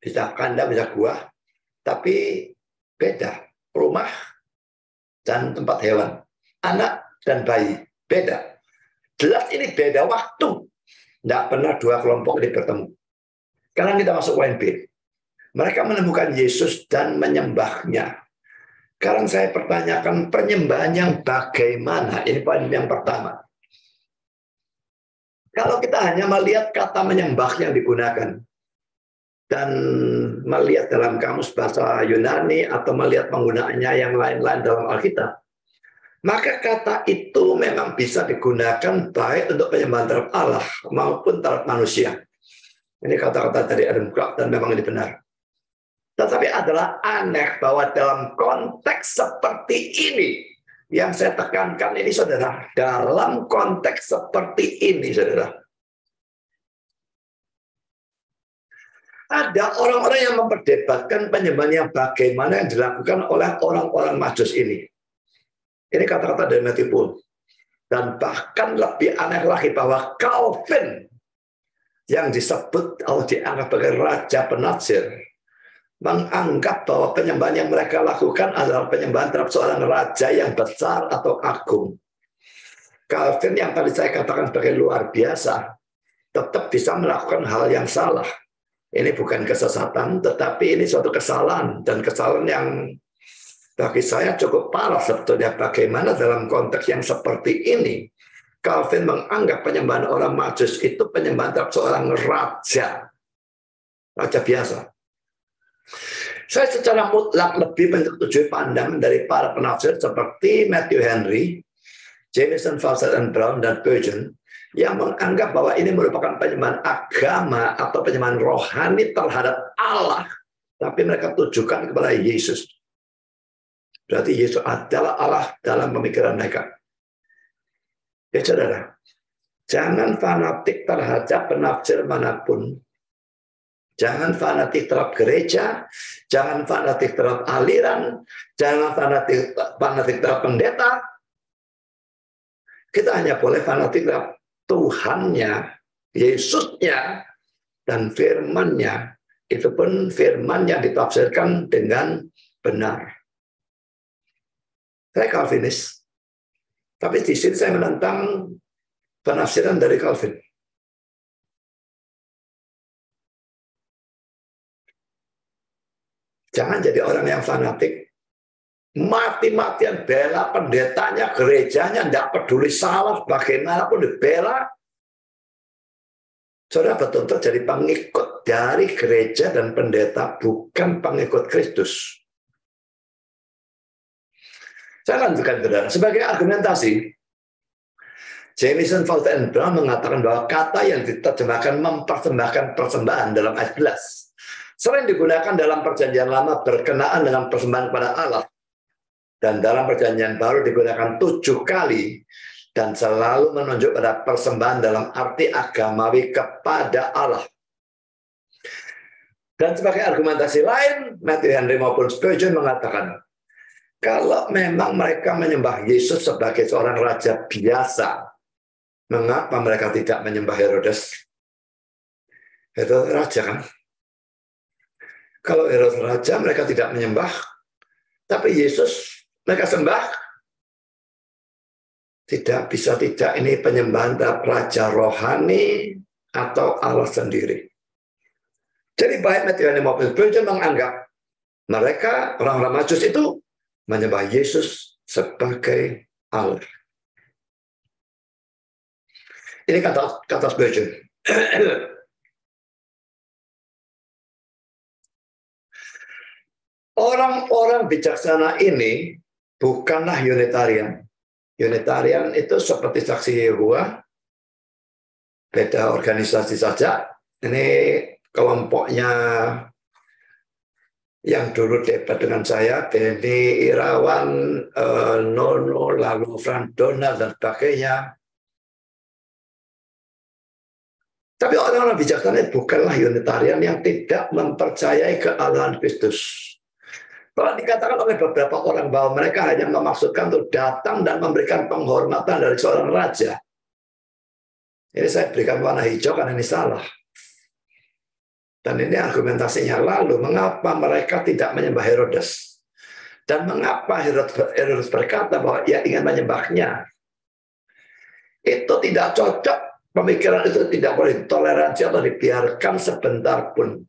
Bisa kandang, bisa gua, tapi beda. Rumah dan tempat hewan. Anak dan bayi, beda. Jelas ini beda waktu. Tidak pernah dua kelompok ini bertemu. Sekarang kita masuk poin B. Mereka menemukan Yesus dan menyembahnya. Sekarang saya pertanyakan penyembahan yang bagaimana? Ini poin yang pertama. Kalau kita hanya melihat kata menyembah yang digunakan, dan melihat dalam kamus bahasa Yunani, atau melihat penggunaannya yang lain-lain dalam Alkitab, maka kata itu memang bisa digunakan baik untuk penyembahan terhadap Allah maupun terhadap manusia. Ini kata-kata dari Adam Clarke dan memang ini benar. Tetapi adalah aneh bahwa dalam konteks seperti ini, yang saya tekankan ini saudara, dalam konteks seperti ini saudara, ada orang-orang yang memperdebatkan penyembahan yang bagaimana yang dilakukan oleh orang-orang Majus ini. Ini kata-kata dari Matthew Poole. Dan bahkan lebih aneh lagi bahwa Calvin yang disebut atau dianggap sebagai raja penafsir menganggap bahwa penyembahan yang mereka lakukan adalah penyembahan terhadap seorang raja yang besar atau agung. Calvin yang tadi saya katakan sebagai luar biasa tetap bisa melakukan hal yang salah. Ini bukan kesesatan, tetapi ini suatu kesalahan, dan kesalahan yang bagi saya cukup parah sebetulnya. Bagaimana dalam konteks yang seperti ini Calvin menganggap penyembahan orang Majus itu penyembahan terhadap seorang raja biasa. Saya secara mutlak lebih menyetujui pandangan dari para penafsir seperti Matthew Henry, Jamieson, Fausset, and Brown, dan Spurgeon yang menganggap bahwa ini merupakan penyembahan agama atau penyembahan rohani terhadap Allah, tapi mereka tujukan kepada Yesus. Berarti Yesus adalah Allah dalam pemikiran mereka. Ya saudara, jangan fanatik terhadap penafsir manapun. Jangan fanatik terhadap gereja, jangan fanatik terhadap aliran, jangan fanatik terhadap pendeta. Kita hanya boleh fanatik terhadap Tuhannya, Yesusnya, dan firman-Nya. Itu pun firman yang ditafsirkan dengan benar. Saya Calvinis, tapi di sini saya menentang penafsiran dari Calvin. Jangan jadi orang yang fanatik. Mati-matian bela pendetanya, gerejanya, tidak peduli salah, bagaimanapun dibela. Saudara betul-betul jadi pengikut dari gereja dan pendeta, bukan pengikut Kristus. Saya lanjutkan, saudara. Sebagai argumentasi, Jamieson, Faust, and Brown mengatakan bahwa kata yang diterjemahkan mempersembahkan persembahan dalam ayat 11 sering digunakan dalam perjanjian lama berkenaan dengan persembahan kepada Allah. Dan dalam perjanjian baru digunakan 7 kali dan selalu menunjuk pada persembahan dalam arti agamawi kepada Allah. Dan sebagai argumentasi lain, Matthew Henry maupun Spurgeon mengatakan, kalau memang mereka menyembah Yesus sebagai seorang raja biasa, mengapa mereka tidak menyembah Herodes? Itu raja kan? Kalau Herodes raja, mereka tidak menyembah. Tapi Yesus mereka sembah. Tidak bisa tidak, ini penyembahan raja rohani atau Allah sendiri. Jadi baik Matthew Henry maupun Spurgeon menganggap mereka, orang-orang Majus itu, menyembah Yesus sebagai Allah. Ini kata Spurgeon. Orang-orang bijaksana ini bukanlah Unitarian. Unitarian itu seperti Saksi Yehova, beda organisasi saja. Ini kelompoknya yang dulu debat dengan saya, Benny Irawan, Nono, lalu Frank Donald, dan sebagainya. Tapi orang-orang bijaksana bukanlah Unitarian yang tidak mempercayai kealahan Kristus. Kalau dikatakan oleh beberapa orang bahwa mereka hanya memaksudkan untuk datang dan memberikan penghormatan dari seorang raja. Ini saya berikan warna hijau karena ini salah. Dan ini argumentasinya. Lalu, mengapa mereka tidak menyembah Herodes? Dan mengapa Herodes berkata bahwa ia ingin menyembahnya? Itu tidak cocok. Pemikiran itu tidak boleh ditoleransi atau dibiarkan sebentar pun.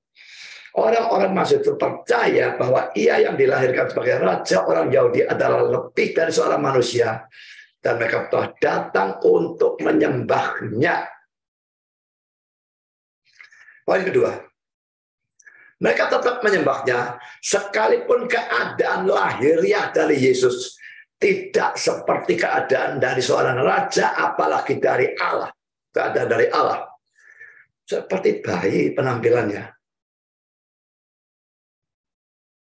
Orang-orang Majus itu percaya bahwa ia yang dilahirkan sebagai raja orang Yahudi adalah lebih dari seorang manusia. Dan mereka telah datang untuk menyembahnya. Poin kedua, mereka tetap menyembahnya sekalipun keadaan lahiriah dari Yesus tidak seperti keadaan dari seorang raja, apalagi dari Allah. Keadaan dari Allah. Seperti bayi penampilannya.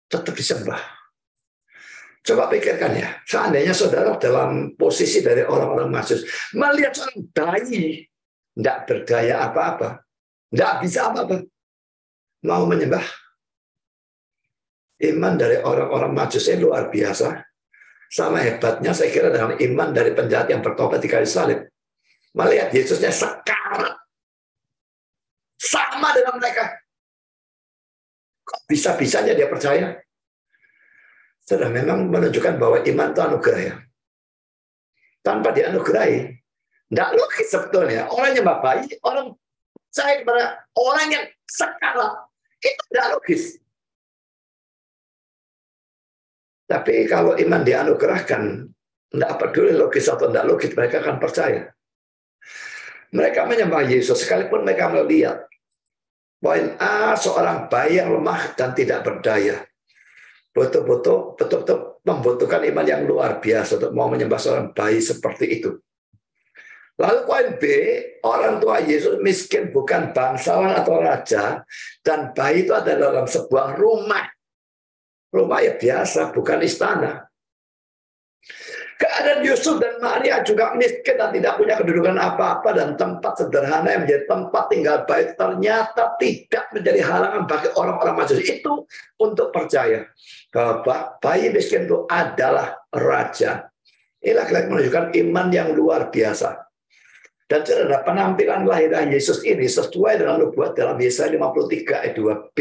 Tetap disembah. Coba pikirkan ya, seandainya saudara dalam posisi dari orang-orang Majus, melihat seorang bayi, tidak berdaya apa-apa, tidak bisa apa-apa, mau menyembah. Iman dari orang-orang Majus ini luar biasa. Sama hebatnya saya kira dengan iman dari penjahat yang bertobat di kayu salib. Melihat Yesusnya sekarat. Sama dengan mereka. Kok bisa-bisanya dia percaya? Sudah memang menunjukkan bahwa iman itu anugerah ya. Tanpa dianugerahi, tidak logis sebetulnya. Orang yang bayi, orang percaya kepada orang yang sekarat, itu tidak logis. Tapi kalau iman dianugerahkan, tidak peduli logis atau tidak logis, mereka akan percaya. Mereka menyembah Yesus sekalipun mereka melihat poin A, seorang bayi yang lemah dan tidak berdaya. Betul-betul membutuhkan iman yang luar biasa untuk mau menyembah seorang bayi seperti itu. Lalu poin B, orang tua Yesus miskin, bukan bangsawan atau raja, dan bayi itu ada dalam sebuah rumah. Rumah ya biasa, bukan istana. Keadaan Yusuf dan Maria juga miskin dan tidak punya kedudukan apa-apa, dan tempat sederhana yang menjadi tempat tinggal bayi ternyata tidak menjadi halangan bagi orang-orang Majus itu untuk percaya bahwa bayi miskin itu adalah raja. Ini lagi-lagi menunjukkan iman yang luar biasa. Dan saudara, penampilan lahiran Yesus ini sesuai dengan nubuat dalam Yesaya 53 ayat 2b.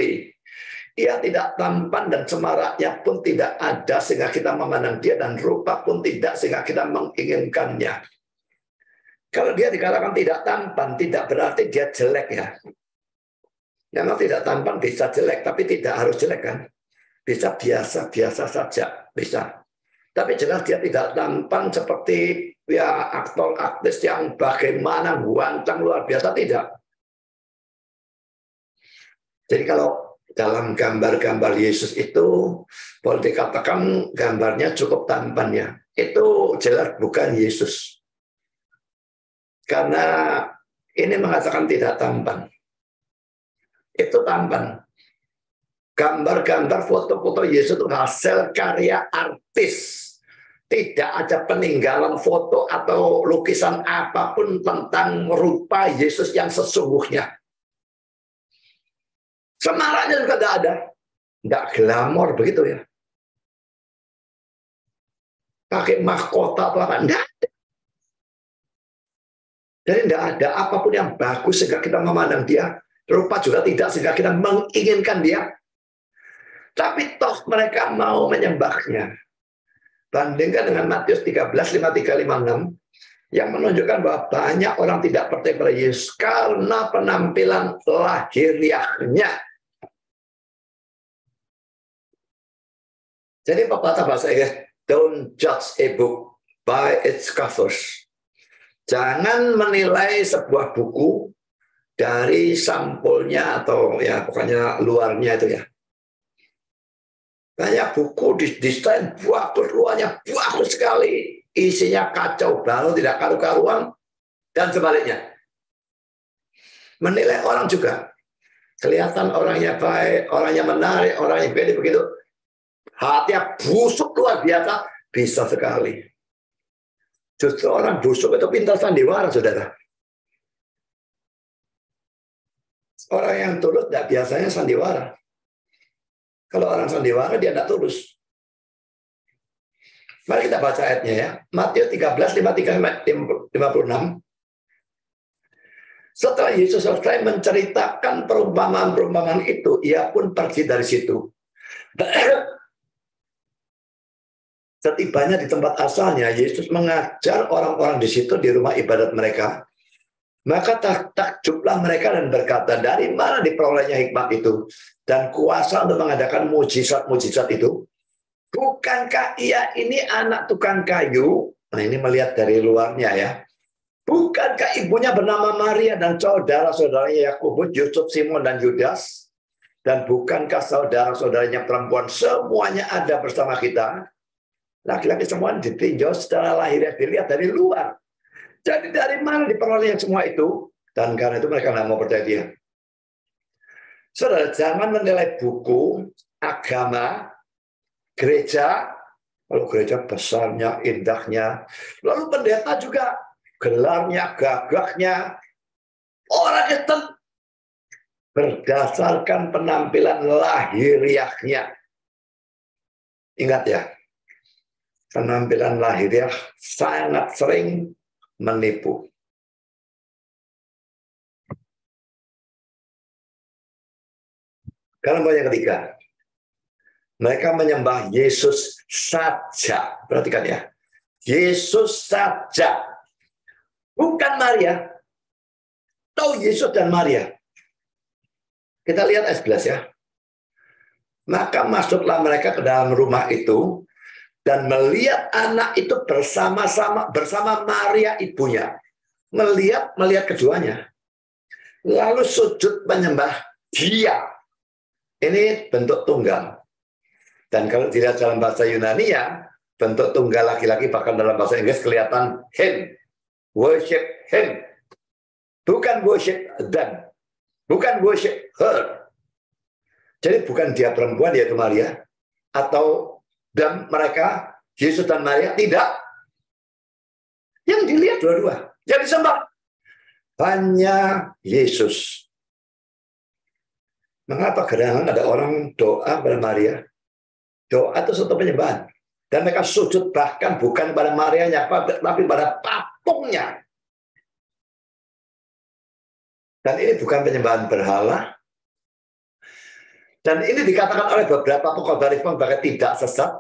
Ia tidak tampan dan semaraknya pun tidak ada sehingga kita memandang dia, dan rupa pun tidak sehingga kita menginginkannya. Kalau dia dikatakan tidak tampan, tidak berarti dia jelek ya. Memang tidak tampan bisa jelek, tapi tidak harus jelek kan. bisa biasa-biasa saja, bisa. Tapi jelas dia tidak tampan seperti ya aktor aktris yang bagaimana ganteng luar biasa, tidak. Jadi kalau dalam gambar-gambar Yesus itu boleh dikatakan gambarnya cukup tampan ya. Itu jelas bukan Yesus. Karena ini mengatakan tidak tampan. Itu tampan. Gambar-gambar foto-foto Yesus itu hasil karya artis. Tidak ada peninggalan foto atau lukisan apapun tentang rupa Yesus yang sesungguhnya. Semaraknya juga tidak ada. Tidak glamor begitu ya. Pakai mahkota atau apa. Tidak ada. Jadi tidak ada apapun yang bagus sehingga kita memandang dia. Rupa juga tidak sehingga kita menginginkan dia. Tapi toh mereka mau menyembahnya. Bandingkan dengan Matius 13, 53, 56 yang menunjukkan bahwa banyak orang tidak percaya pada Yesus karena penampilan lahiriahnya. Jadi pepatah bahasa Inggris, don't judge a book by its covers. Jangan menilai sebuah buku dari sampulnya atau ya pokoknya luarnya itu ya. Banyak buku didesain bagus, luarnya bagus sekali, isinya kacau balau, tidak karu-karuan, dan sebaliknya. Menilai orang juga, kelihatan orangnya baik, orangnya menarik, orangnya pede begitu, hatinya busuk luar biasa, bisa sekali. Justru orang busuk itu pintar sandiwara, saudara. Orang yang tulus tidak biasanya sandiwara. Kalau orang sandiwara, dia tidak tulus. Mari kita baca ayatnya ya. Matius 13, 53, 56. Setelah Yesus selesai menceritakan perumpamaan-perumpamaan itu, ia pun pergi dari situ. Setibanya di tempat asalnya, Yesus mengajar orang-orang di situ di rumah ibadat mereka. Maka takjublah mereka dan berkata, dari mana diperolehnya hikmat itu dan kuasa untuk mengadakan mujizat-mujizat itu? Bukankah ia ini anak tukang kayu? Nah, ini melihat dari luarnya ya. Bukankah ibunya bernama Maria dan saudara-saudaranya Yakobus, Yusuf, Simon, dan Yudas? Dan bukankah saudara-saudaranya perempuan semuanya ada bersama kita? Laki-laki semua ditinjau secara lahiriah, dilihat dari luar. Jadi dari mana diperoleh semua itu? Dan karena itu mereka tidak mau percaya dia. Saudara, jangan menilai buku, agama, gereja, kalau gereja besarnya, indahnya, lalu pendeta juga gelarnya, gagahnya, orang itu berdasarkan penampilan lahiriahnya. Ingat ya, penampilan lahiriah sangat sering menipu. Karena yang ketiga, mereka menyembah Yesus saja. Perhatikan ya, Yesus saja, bukan Maria. Tahu Yesus dan Maria. Kita lihat ayat 11 ya. Maka masuklah mereka ke dalam rumah itu dan melihat anak itu bersama Maria ibunya. Melihat keduanya. Lalu sujud menyembah dia. Ini bentuk tunggal. Dan kalau dilihat dalam bahasa Yunani ya, bentuk tunggal laki-laki, bahkan dalam bahasa Inggris kelihatan him. Worship him. Bukan worship them. Bukan worship her. Jadi bukan dia perempuan, yaitu Maria. Atau dan mereka, Yesus dan Maria, tidak. Yang dilihat dua-dua. Yang disembah hanya Yesus. Mengapa kadang ada orang doa pada Maria? Doa itu suatu penyembahan. Dan mereka sujud bahkan bukan pada Marianya, tapi pada patungnya. Dan ini bukan penyembahan berhala. Dan ini dikatakan oleh beberapa pengkhotbah bahkan tidak sesat.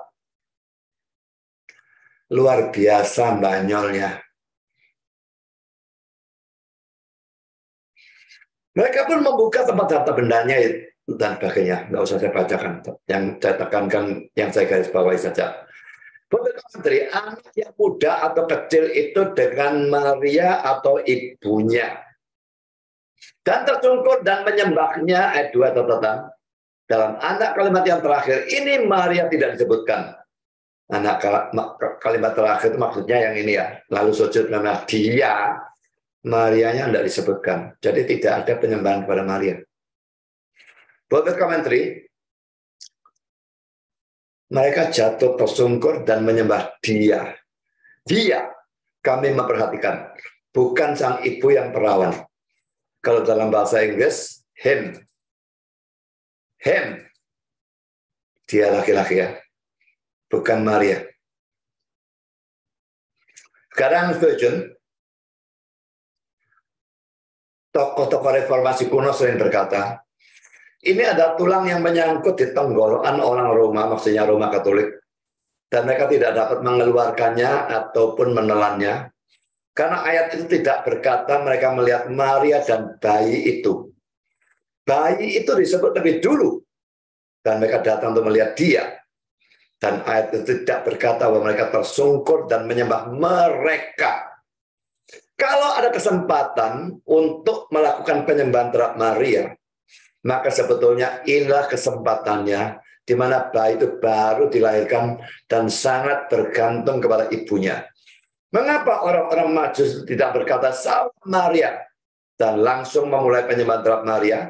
Luar biasa banyolnya. Mereka pun membuka tempat harta bendanya, dan sebagainya. Nggak usah saya bacakan. Yang saya tekankan, yang saya garis bawahi saja. Menteri, anak yang muda atau kecil itu dengan Maria atau ibunya. Dan tersungkur dan menyembahnya, ayat 2 catatan. Dalam anak kalimat yang terakhir, ini Maria tidak disebutkan. Anak kalimat terakhir itu maksudnya yang ini ya. Lalu sujud karena dia, Marianya tidak disebutkan. Jadi tidak ada penyembahan kepada Maria. Buat komentari, mereka jatuh tersungkur dan menyembah dia. Dia, kami memperhatikan, bukan sang ibu yang perawan. Kalau dalam bahasa Inggris, him. Him. Dia laki-laki ya. Bukan Maria. Sekarang Spurgeon, tokoh-tokoh reformasi kuno sering berkata, ini ada tulang yang menyangkut di tenggorokan orang Roma, maksudnya Roma Katolik. Dan mereka tidak dapat mengeluarkannya ataupun menelannya. Karena ayat itu tidak berkata mereka melihat Maria dan bayi itu. Bayi itu disebut lebih dulu. Dan mereka datang untuk melihat dia. Dan ayat itu tidak berkata bahwa mereka tersungkur dan menyembah mereka. Kalau ada kesempatan untuk melakukan penyembahan terhadap Maria, maka sebetulnya inilah kesempatannya di mana bayi itu baru dilahirkan dan sangat bergantung kepada ibunya. Mengapa orang-orang Majus tidak berkata sama Maria dan langsung memulai penyembahan terhadap Maria?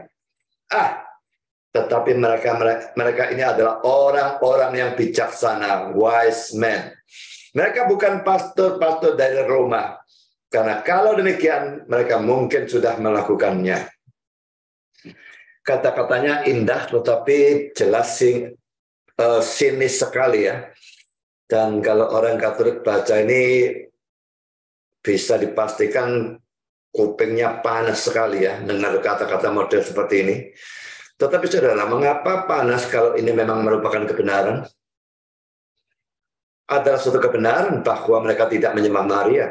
Tetapi mereka ini adalah orang-orang yang bijaksana, wise men. Mereka bukan pastor-pastor dari Roma. Karena kalau demikian mereka mungkin sudah melakukannya. Kata-katanya indah tetapi jelas sinis sekali ya. Dan kalau orang Katolik baca ini bisa dipastikan kupingnya panas sekali ya dengar kata-kata model seperti ini. Tetapi saudara, mengapa panas kalau ini memang merupakan kebenaran? Ada suatu kebenaran bahwa mereka tidak menyembah Maria.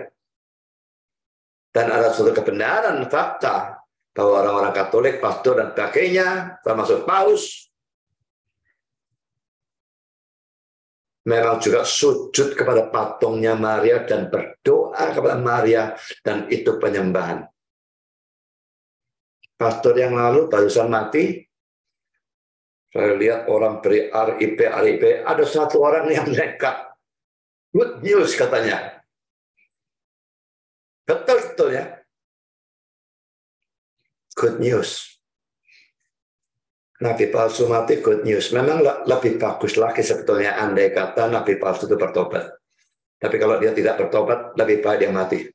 Dan ada suatu kebenaran fakta bahwa orang-orang Katolik, pastor dan sebagainya, termasuk Paus, memang juga sujud kepada patungnya Maria dan berdoa kepada Maria, dan itu penyembahan. Pastor yang lalu barusan mati, saya lihat orang beri RIP, ada satu orang yang nekat. Good news katanya. Betul ya. Good news. Nabi palsu mati, good news. Memang lebih bagus lagi sebetulnya andai kata nabi palsu itu bertobat. Tapi kalau dia tidak bertobat, lebih baik dia mati.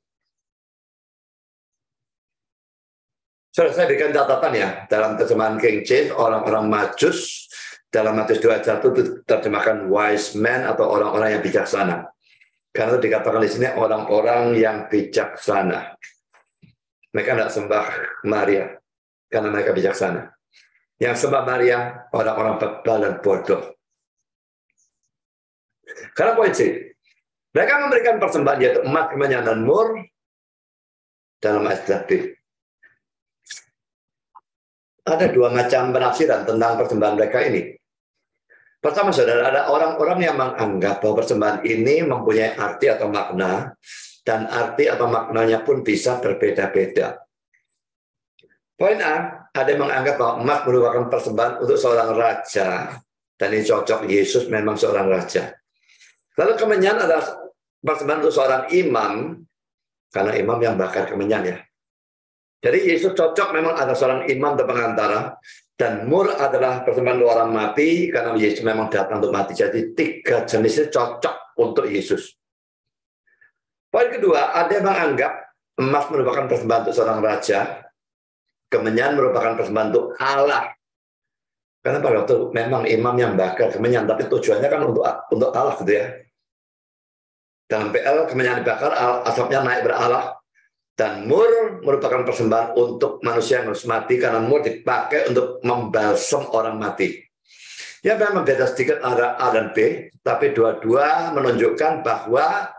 Saya berikan catatan ya, dalam terjemahan King James, orang-orang Majus, dalam Matius 2:1 itu terjemahkan wise men atau orang-orang yang bijaksana. Karena itu dikatakan di sini orang-orang yang bijaksana. Mereka tidak sembah Maria, karena mereka bijaksana. Yang sembah Maria, orang-orang bebal dan bodoh. Karena poin C, mereka memberikan persembahan yaitu emas, kemenyan, dan mur dalam ayat B. Ada dua macam penafsiran tentang persembahan mereka ini. Pertama, saudara, ada orang-orang yang menganggap bahwa persembahan ini mempunyai arti atau makna, dan arti atau maknanya pun bisa berbeda-beda. Poin A, ada yang menganggap bahwa emas merupakan persembahan untuk seorang raja, dan ini cocok, Yesus memang seorang raja. Lalu kemenyan adalah persembahan untuk seorang imam, karena imam yang bakar kemenyan ya. Jadi Yesus cocok memang ada seorang imam atau pengantara, dan mur adalah persembahan untuk orang mati, karena Yesus memang datang untuk mati. Jadi tiga jenisnya cocok untuk Yesus. Poin kedua, ada yang menganggap emas merupakan persembahan untuk seorang raja, kemenyan merupakan persembahan untuk Allah. Karena pada waktu memang imam yang bakar kemenyan, tapi tujuannya kan untuk Allah gitu ya. Dalam PL kemenyan dibakar, asapnya naik berAlah. Dan mur merupakan persembahan untuk manusia yang harus mati, karena mur dipakai untuk membalsam orang mati. Ya memang beda sedikit antara A dan B, tapi dua-dua menunjukkan bahwa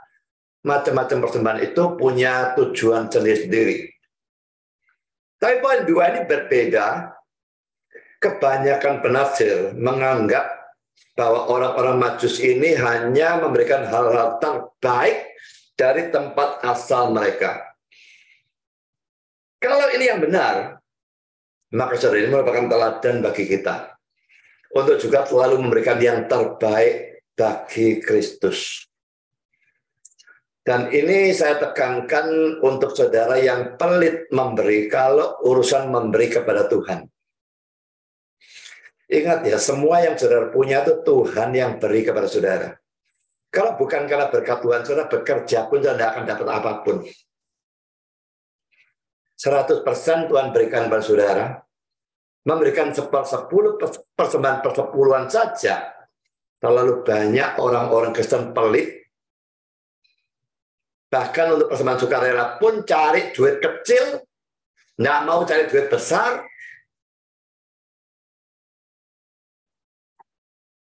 macam-macam persembahan itu punya tujuan sendiri-sendiri. Tapi poin dua ini berbeda, kebanyakan penafsir menganggap bahwa orang-orang Majus ini hanya memberikan hal-hal terbaik dari tempat asal mereka. Kalau ini yang benar, maka saudara ini merupakan teladan bagi kita untuk juga selalu memberikan yang terbaik bagi Kristus. Dan ini saya tekankan untuk saudara yang pelit memberi kalau urusan memberi kepada Tuhan. Ingat ya, semua yang saudara punya itu Tuhan yang beri kepada saudara. Kalau bukan karena berkat Tuhan, saudara bekerja pun saudara tidak akan dapat apapun. 100% Tuhan berikan kepada saudara. Memberikan 10 persembahan persepuluhan saja. Terlalu banyak orang-orang Kristen pelit. Bahkan untuk persembahan sukarela pun cari duit kecil. Nggak mau cari duit besar.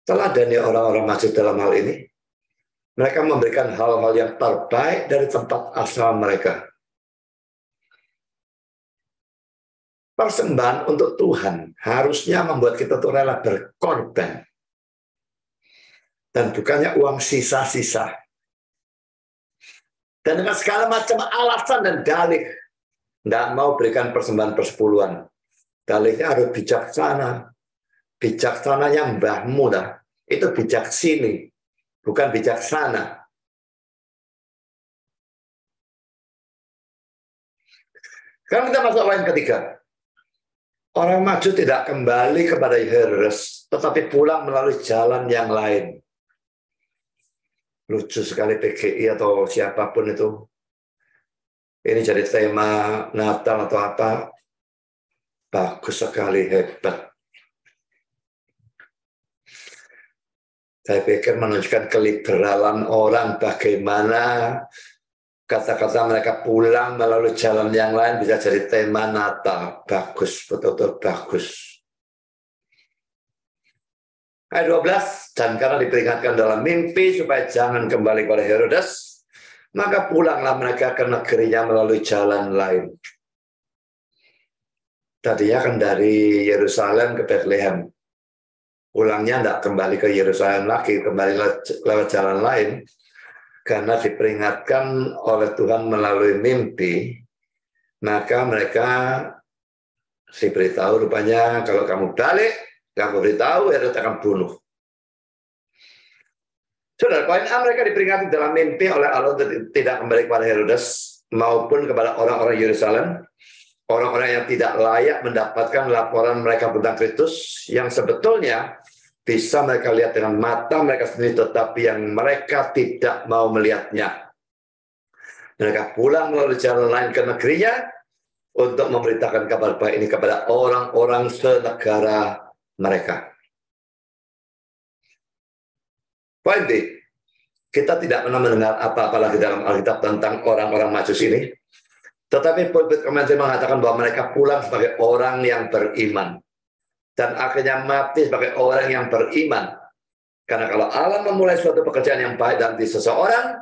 Teladani orang-orang Majus dalam hal ini. Mereka memberikan hal-hal yang terbaik dari tempat asal mereka. Persembahan untuk Tuhan harusnya membuat kita tuh rela berkorban. Dan bukannya uang sisa-sisa. Dan dengan segala macam alasan dan dalih. Tidak mau berikan persembahan persepuluhan. Dalihnya harus bijaksana. Bijaksananya mbahmu dah. Itu bijaksini, bukan bijaksana. Sekarang kita masuk poin ketiga. Orang Majus tidak kembali kepada Herodes, tetapi pulang melalui jalan yang lain. Lucu sekali PGI atau siapapun itu. Ini jadi tema Natal atau apa. Bagus sekali, hebat. Saya pikir menunjukkan keliberalan orang bagaimana kata-kata mereka pulang melalui jalan yang lain bisa jadi tema Natal. Bagus, betul-betul bagus. Ayat 12, dan karena diperingatkan dalam mimpi supaya jangan kembali kepada Herodes, maka pulanglah mereka ke negerinya melalui jalan lain. Tadinya kan dari Yerusalem ke Bethlehem. Pulangnya tidak kembali ke Yerusalem lagi, kembali lewat jalan lain. Karena diperingatkan oleh Tuhan melalui mimpi, maka mereka diberitahu rupanya kalau kamu balik, kamu beritahu, Herodes akan bunuh. Saudara, poin A, mereka diperingati dalam mimpi oleh Allah untuk tidak kembali kepada Herodes maupun kepada orang-orang Yerusalem, orang-orang yang tidak layak mendapatkan laporan mereka tentang Kristus yang sebetulnya bisa mereka lihat dengan mata mereka sendiri, tetapi yang mereka tidak mau melihatnya. Mereka pulang melalui jalan lain ke negerinya untuk memberitakan kabar baik ini kepada orang-orang senegara mereka. Poin B, kita tidak pernah mendengar apa-apa lagi dalam Alkitab tentang orang-orang Majus ini. Tetapi pulpit komentar mengatakan bahwa mereka pulang sebagai orang yang beriman. Dan akhirnya mati sebagai orang yang beriman. Karena kalau Allah memulai suatu pekerjaan yang baik dalam diri seseorang,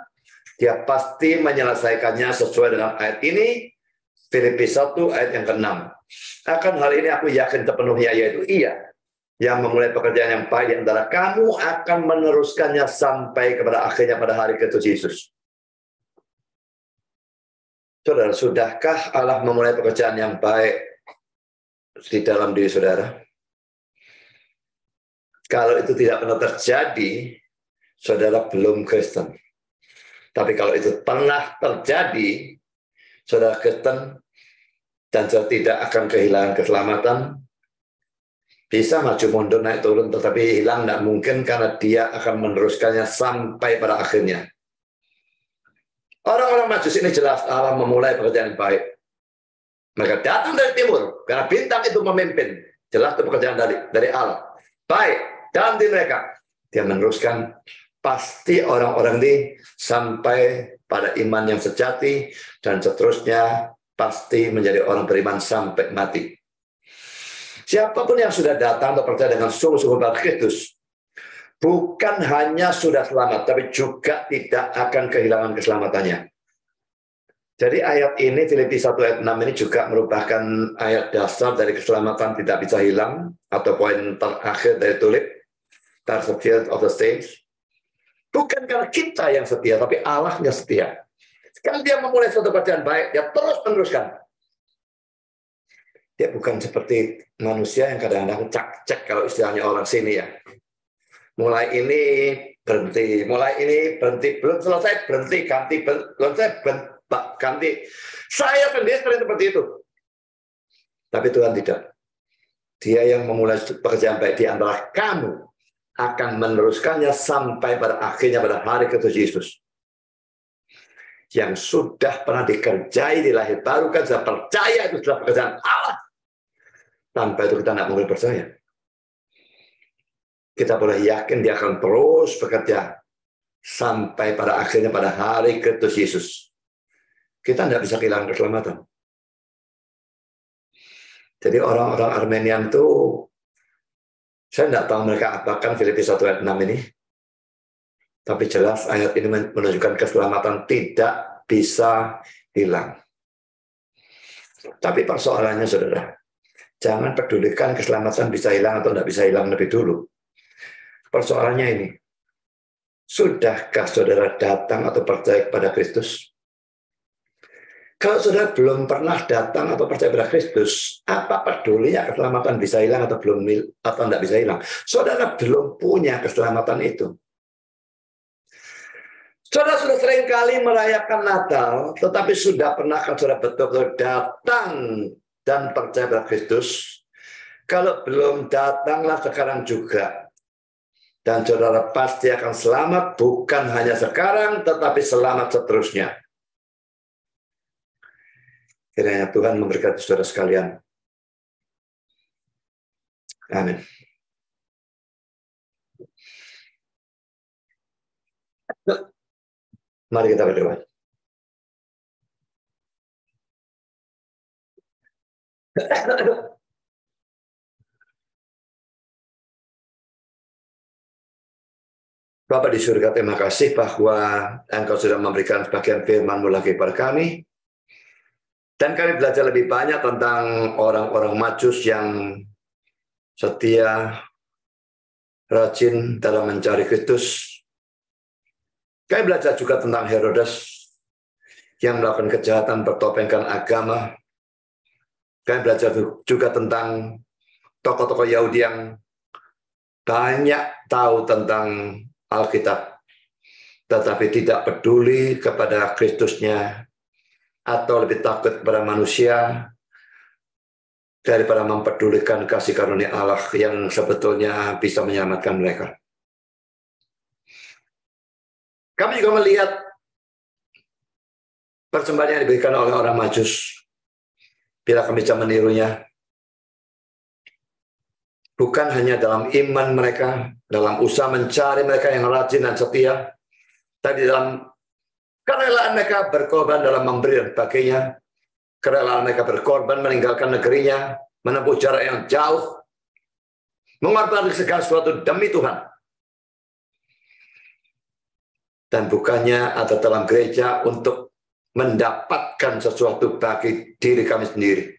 dia pasti menyelesaikannya sesuai dengan ayat ini, Filipi 1 ayat yang ke-6. Akan hal ini aku yakin sepenuhnya, yaitu Ia yang memulai pekerjaan yang baik di antara kamu akan meneruskannya sampai kepada akhirnya pada hari Kristus Yesus. Saudara, sudahkah Allah memulai pekerjaan yang baik di dalam diri saudara? Kalau itu tidak pernah terjadi, saudara belum Kristen. Tapi kalau itu pernah terjadi, saudara Kristen, dan saudara tidak akan kehilangan keselamatan, bisa maju mundur naik turun, tetapi hilang tidak mungkin karena dia akan meneruskannya sampai pada akhirnya. Orang-orang Majus ini jelas Allah memulai pekerjaan yang baik. Mereka datang dari timur karena bintang itu memimpin. Jelas itu pekerjaan dari Allah. Baik. Dalam diri mereka, dia meneruskan pasti orang-orang ini sampai pada iman yang sejati dan seterusnya pasti menjadi orang beriman sampai mati. Siapapun yang sudah datang atau percaya dengan sungguh-sungguh pada Kristus, bukan hanya sudah selamat, tapi juga tidak akan kehilangan keselamatannya. Jadi ayat ini, Filipi 1 ayat 6 ini juga merupakan ayat dasar dari keselamatan tidak bisa hilang, atau poin terakhir dari tulip, Certificate of the Saints. Bukan karena kita yang setia, tapi Allah-nya setia. Sekarang dia memulai suatu pekerjaan baik, dia terus meneruskan. Dia bukan seperti manusia yang kadang-kadang cek kalau istilahnya orang sini ya. Mulai ini berhenti, mulai ini berhenti, belum selesai berhenti, ganti, belum selesai ganti. Saya sendiri sering seperti itu. Tapi Tuhan tidak. Dia yang memulai pekerjaan baik di antara kamu akan meneruskannya sampai pada akhirnya pada hari Kristus Yesus. Yang sudah pernah dikerjai di lahir baru kan saya percaya itu sudah pekerjaan Allah. Tanpa itu kita tidak mungkin percaya. Kita boleh yakin dia akan terus bekerja sampai pada akhirnya pada hari Kristus Yesus. Kita tidak bisa kehilangan keselamatan. Jadi orang-orang Armenian itu, saya tidak tahu mereka apakan Filipi 1 ayat 6 ini. Tapi jelas ayat ini menunjukkan keselamatan tidak bisa hilang. Tapi persoalannya saudara, jangan pedulikan keselamatan bisa hilang atau tidak bisa hilang lebih dulu. Persoalannya ini, sudahkah saudara datang atau percaya kepada Kristus? Kalau saudara belum pernah datang atau percaya pada Kristus, apa pedulinya keselamatan bisa hilang atau belum atau tidak bisa hilang? Saudara belum punya keselamatan itu. Saudara sudah sering kali merayakan Natal, tetapi sudah pernahkah saudara betul-betul datang dan percaya pada Kristus? Kalau belum, datanglah sekarang juga. Dan saudara pasti akan selamat, bukan hanya sekarang, tetapi selamat seterusnya. Kiranya Tuhan memberkati saudara sekalian. Amin. Mari kita berdoa. Bapa di surga, terima kasih bahwa Engkau sudah memberikan sebagian firman-Mu lagi kepada kami. Dan kami belajar lebih banyak tentang orang-orang Majus yang setia, rajin dalam mencari Kristus. Kami belajar juga tentang Herodes yang melakukan kejahatan bertopengkan agama. Kami belajar juga tentang tokoh-tokoh Yahudi yang banyak tahu tentang Alkitab, tetapi tidak peduli kepada Kristusnya, atau lebih takut kepada manusia daripada mempedulikan kasih karunia Allah yang sebetulnya bisa menyelamatkan mereka. Kami juga melihat persembahan yang diberikan oleh orang Majus. Bila kami bisa menirunya, bukan hanya dalam iman mereka, dalam usaha mencari mereka yang rajin dan setia, tapi dalam kerelaan mereka berkorban dalam memberi dan sebagainya, kerelaan mereka berkorban meninggalkan negerinya, menempuh jarak yang jauh, mengorbankan segala sesuatu demi Tuhan. Dan bukannya ada dalam gereja untuk mendapatkan sesuatu bagi diri kami sendiri.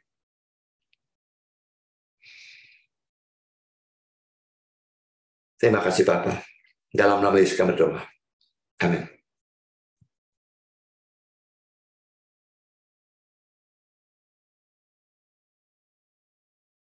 Terima kasih Bapa. Dalam nama Yesus kami berdoa. Amin.